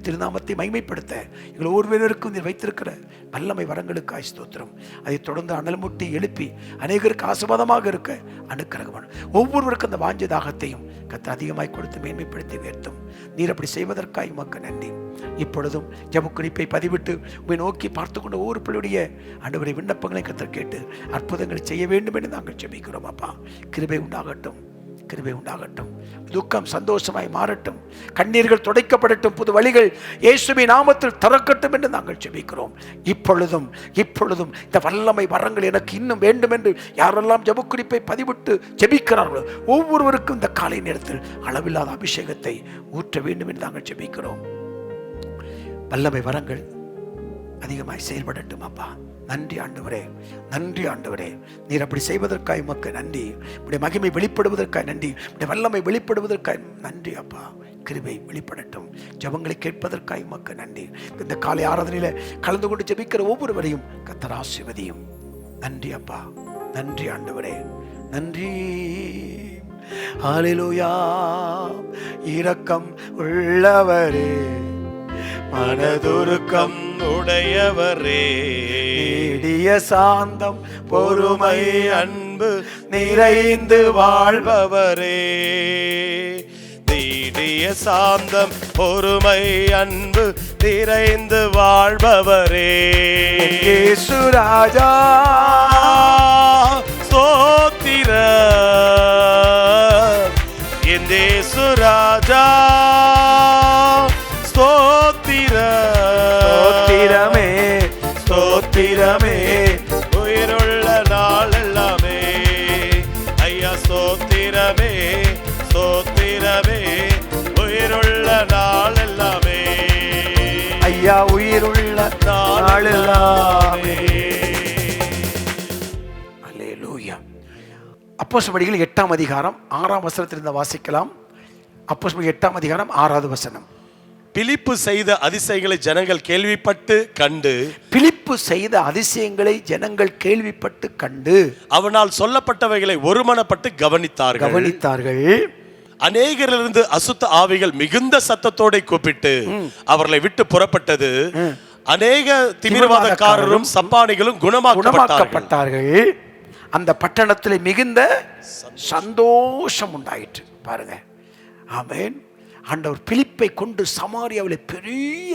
திருநாமத்தை மகிமைப்படுத்த எங்கள் ஒவ்வொருவருக்கும் நீர் வைத்திருக்கிற வல்லமை வரங்களுக்கு ஸ்தோத்திரம். அதை தொடர்ந்து அனல் முட்டி எழுப்பி அநேகருக்கு ஆசீர்வாதமாக இருக்க அனுக்கிரகம். ஒவ்வொருவருக்கும் அந்த வாஞ்ச தாகத்தையும் கர்த்தர் அதிகமாய் கொடுத்து மேன்மைப்படுத்தி உயர்த்தும். நீர் அப்படி செய்வதற்காக உமக்கு நன்றி. இப்பொழுதும் ஜெபக்குறிப்பை பதிவிட்டு உம்மை நோக்கி பார்த்து கொண்ட ஒவ்வொரு பிள்ளையுடைய ஆண்டவரை விண்ணப்பங்களை கர்த்தர் கேட்டு அற்புதங்களை செய்ய வேண்டும் என்று நாங்கள் ஜெபிக்கிறோம். அப்பா, கிருபை உண்டாகட்டும், கிருபை உண்டாகட்டும். துக்கம் சந்தோஷமாய் மாறட்டும், கண்ணீர்கள் துடைக்கப்படட்டும், புது வழிகள் இயேசுவின் நாமத்தில் திறக்கட்டும் என்று நாங்கள் ஜெபிக்கிறோம். இப்பொழுதும் இந்த வல்லமை வரங்கள் எனக்கு இன்னும் வேண்டும் என்று யாரெல்லாம் ஜெபக்குறிப்பை பதிவிட்டு ஜெபிக்கிறார்களோ ஒவ்வொருவருக்கும் இந்த காலை நேரத்தில் அளவில்லாத அபிஷேகத்தை ஊற்ற வேண்டும் என்று நாங்கள் ஜெபிக்கிறோம். வல்லமை வரங்கள் அதிகமாய் செயல்படட்டும். அப்பா, நன்றி ஆண்டவரே, நன்றி ஆண்டவரே. நீர் அப்படி செய்வதற்காக உமக்கு நன்றி. உடைய மகிமை வெளிப்படுவதற்காக நன்றி. உடைய வல்லமை வெளிப்படுவதற்காக நன்றி. அப்பா, கிருபை வெளிப்படட்டும். ஜெபங்களை கேட்பதற்காக உமக்கு நன்றி. இந்த காலை ஆராதனையில கலந்து கொண்டு ஜெபிக்கிற ஒவ்வொருவரையும் கர்த்தர் ஆசீர்வதியும். நன்றி அப்பா, நன்றி ஆண்டவரே, நன்றி. ஹல்லேலூயா. இரக்கம் உள்ளவரே, மனதுருக்கம் உடையவரே, நீடிய சாந்தம், பொறுமை, அன்பு நிறைந்து வாழ்பவரே, நீடிய சாந்தம், பொறுமை, அன்பு நிறைந்து வாழ்பவரே, இயேசு ராஜா ஸ்தோத்திரம், என் இயேசு ராஜா ஸ்தோத்திரமே, ஸ்தோத்திரமே, உயிருள்ள நாள் எல்லாமே ஐயா ஸ்தோத்திரமே, ஸ்தோத்திரமே, உயிருள்ள நாள் எல்லாமே ஐயா, உயிருள்ள நாள் எல்லாமே. அல்லேலூயா. அப்போஸ்தலர்கள் 8ஆம் அதிகாரம் 6ஆம் வசனத்திலிருந்து வாசிக்கலாம். அப்போஸ்தலர்கள் 8ஆம் அதிகாரம் 6வது வசனம். பிலிப்பு செய்த அதிசயங்களை ஜனங்கள் கேள்விப்பட்டு கண்டு, பிலிப்பு செய்த அதிசயங்களை ஜனங்கள் கேள்விப்பட்டு கண்டு, அவனால் சொல்லப்பட்டவைகளை ஒருமனப்பட்டு கவனித்தார்கள். அநேகரிலிருந்து அசுத்த ஆவிகள் மிகுந்த சத்தத்தோட கூப்பிட்டு அவர்களை விட்டு புறப்பட்டது. அநேக திமிர்வாதக்காரரும் சப்பானிகளும் குணமாக்கப்பட்டார்கள். அந்த பட்டணத்தில் மிகுந்த சந்தோஷம் உண்டாயிற்று. பாருங்க, ஆமென். ஆண்டவர் பிலிப்பை கொண்டு சமாரியாவில் பெரிய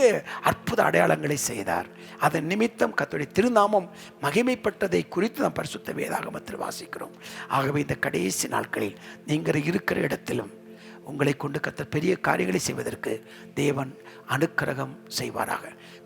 அற்புத அடையாளங்களை செய்தார். அதன் நிமித்தம் கர்த்தருடைய திருநாமம் மகிமைப்பட்டதை குறித்து நாம் பரிசுத்த வேதாகமத்தில் வாசிக்கிறோம். ஆகவே இந்த கடைசி நாட்களில் நீங்கள் இருக்கிற இடத்திலும் உங்களை கொண்டு கர்த்தர் பெரிய காரியங்களை செய்வதற்கு தேவன் அனுக்கிரகம் செய்வாராக.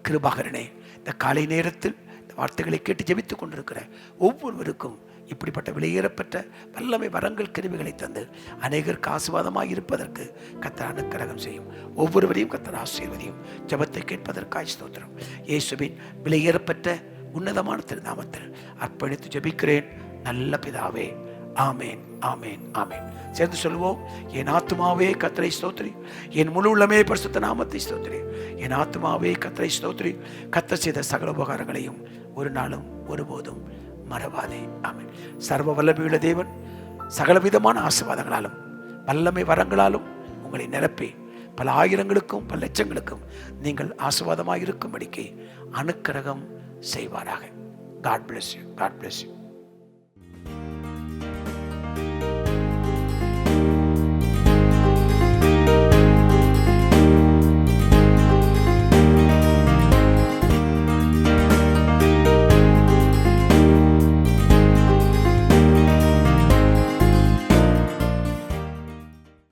கிருபாகரனே, இந்த காலை நேரத்தில் இந்த வார்த்தைகளை கேட்டு ஜெபித்துக் கொண்டிருக்கிற ஒவ்வொருவருக்கும் இப்படிப்பட்ட விலையேறப்பட்ட வல்லமை வரங்கள் கிருபைகளை தந்து அநேகருக்கு ஆசீர்வாதமாக இருப்பதற்கு கர்த்தர் அனுக்கிரகம் செய்யும். ஒவ்வொருவரையும் கர்த்தர் ஆசீர்வதியும். ஜெபத்தை கேட்பதற்காய் ஸ்தோத்திரம். இயேசுவின் விலையேறப்பட்ட உன்னதமான திருநாமத்தில் அர்ப்பணித்து ஜெபிக்கிறேன் நல்ல பிதாவே, ஆமேன், ஆமேன், ஆமேன். சேர்ந்து சொல்வோம். என் ஆத்துமாவே கர்த்தரை ஸ்தோத்திரி, என் முழு உள்ளமே பரிசுத்த நாமத்தை ஸ்தோத்திரி. என் ஆத்துமாவே கர்த்தரை ஸ்தோத்திரி, கர்த்தர் செய்த சகல உபகாரங்களையும் ஒரு நாளும் ஒருபோதும் மறவாதே. ஆமேன். சர்வ வல்லமையுள்ள தேவன் சகலவிதமான ஆசீர்வாதங்களாலும் வல்லமை வரங்களாலும் உங்களை நிரப்பி பல ஆயிரங்களுக்கும் பல லட்சங்களுக்கும் நீங்கள் ஆசீர்வாதமாக இருக்கும்படிக்கு அனுக்கிரகம் செய்வாராக. God bless you. God bless you.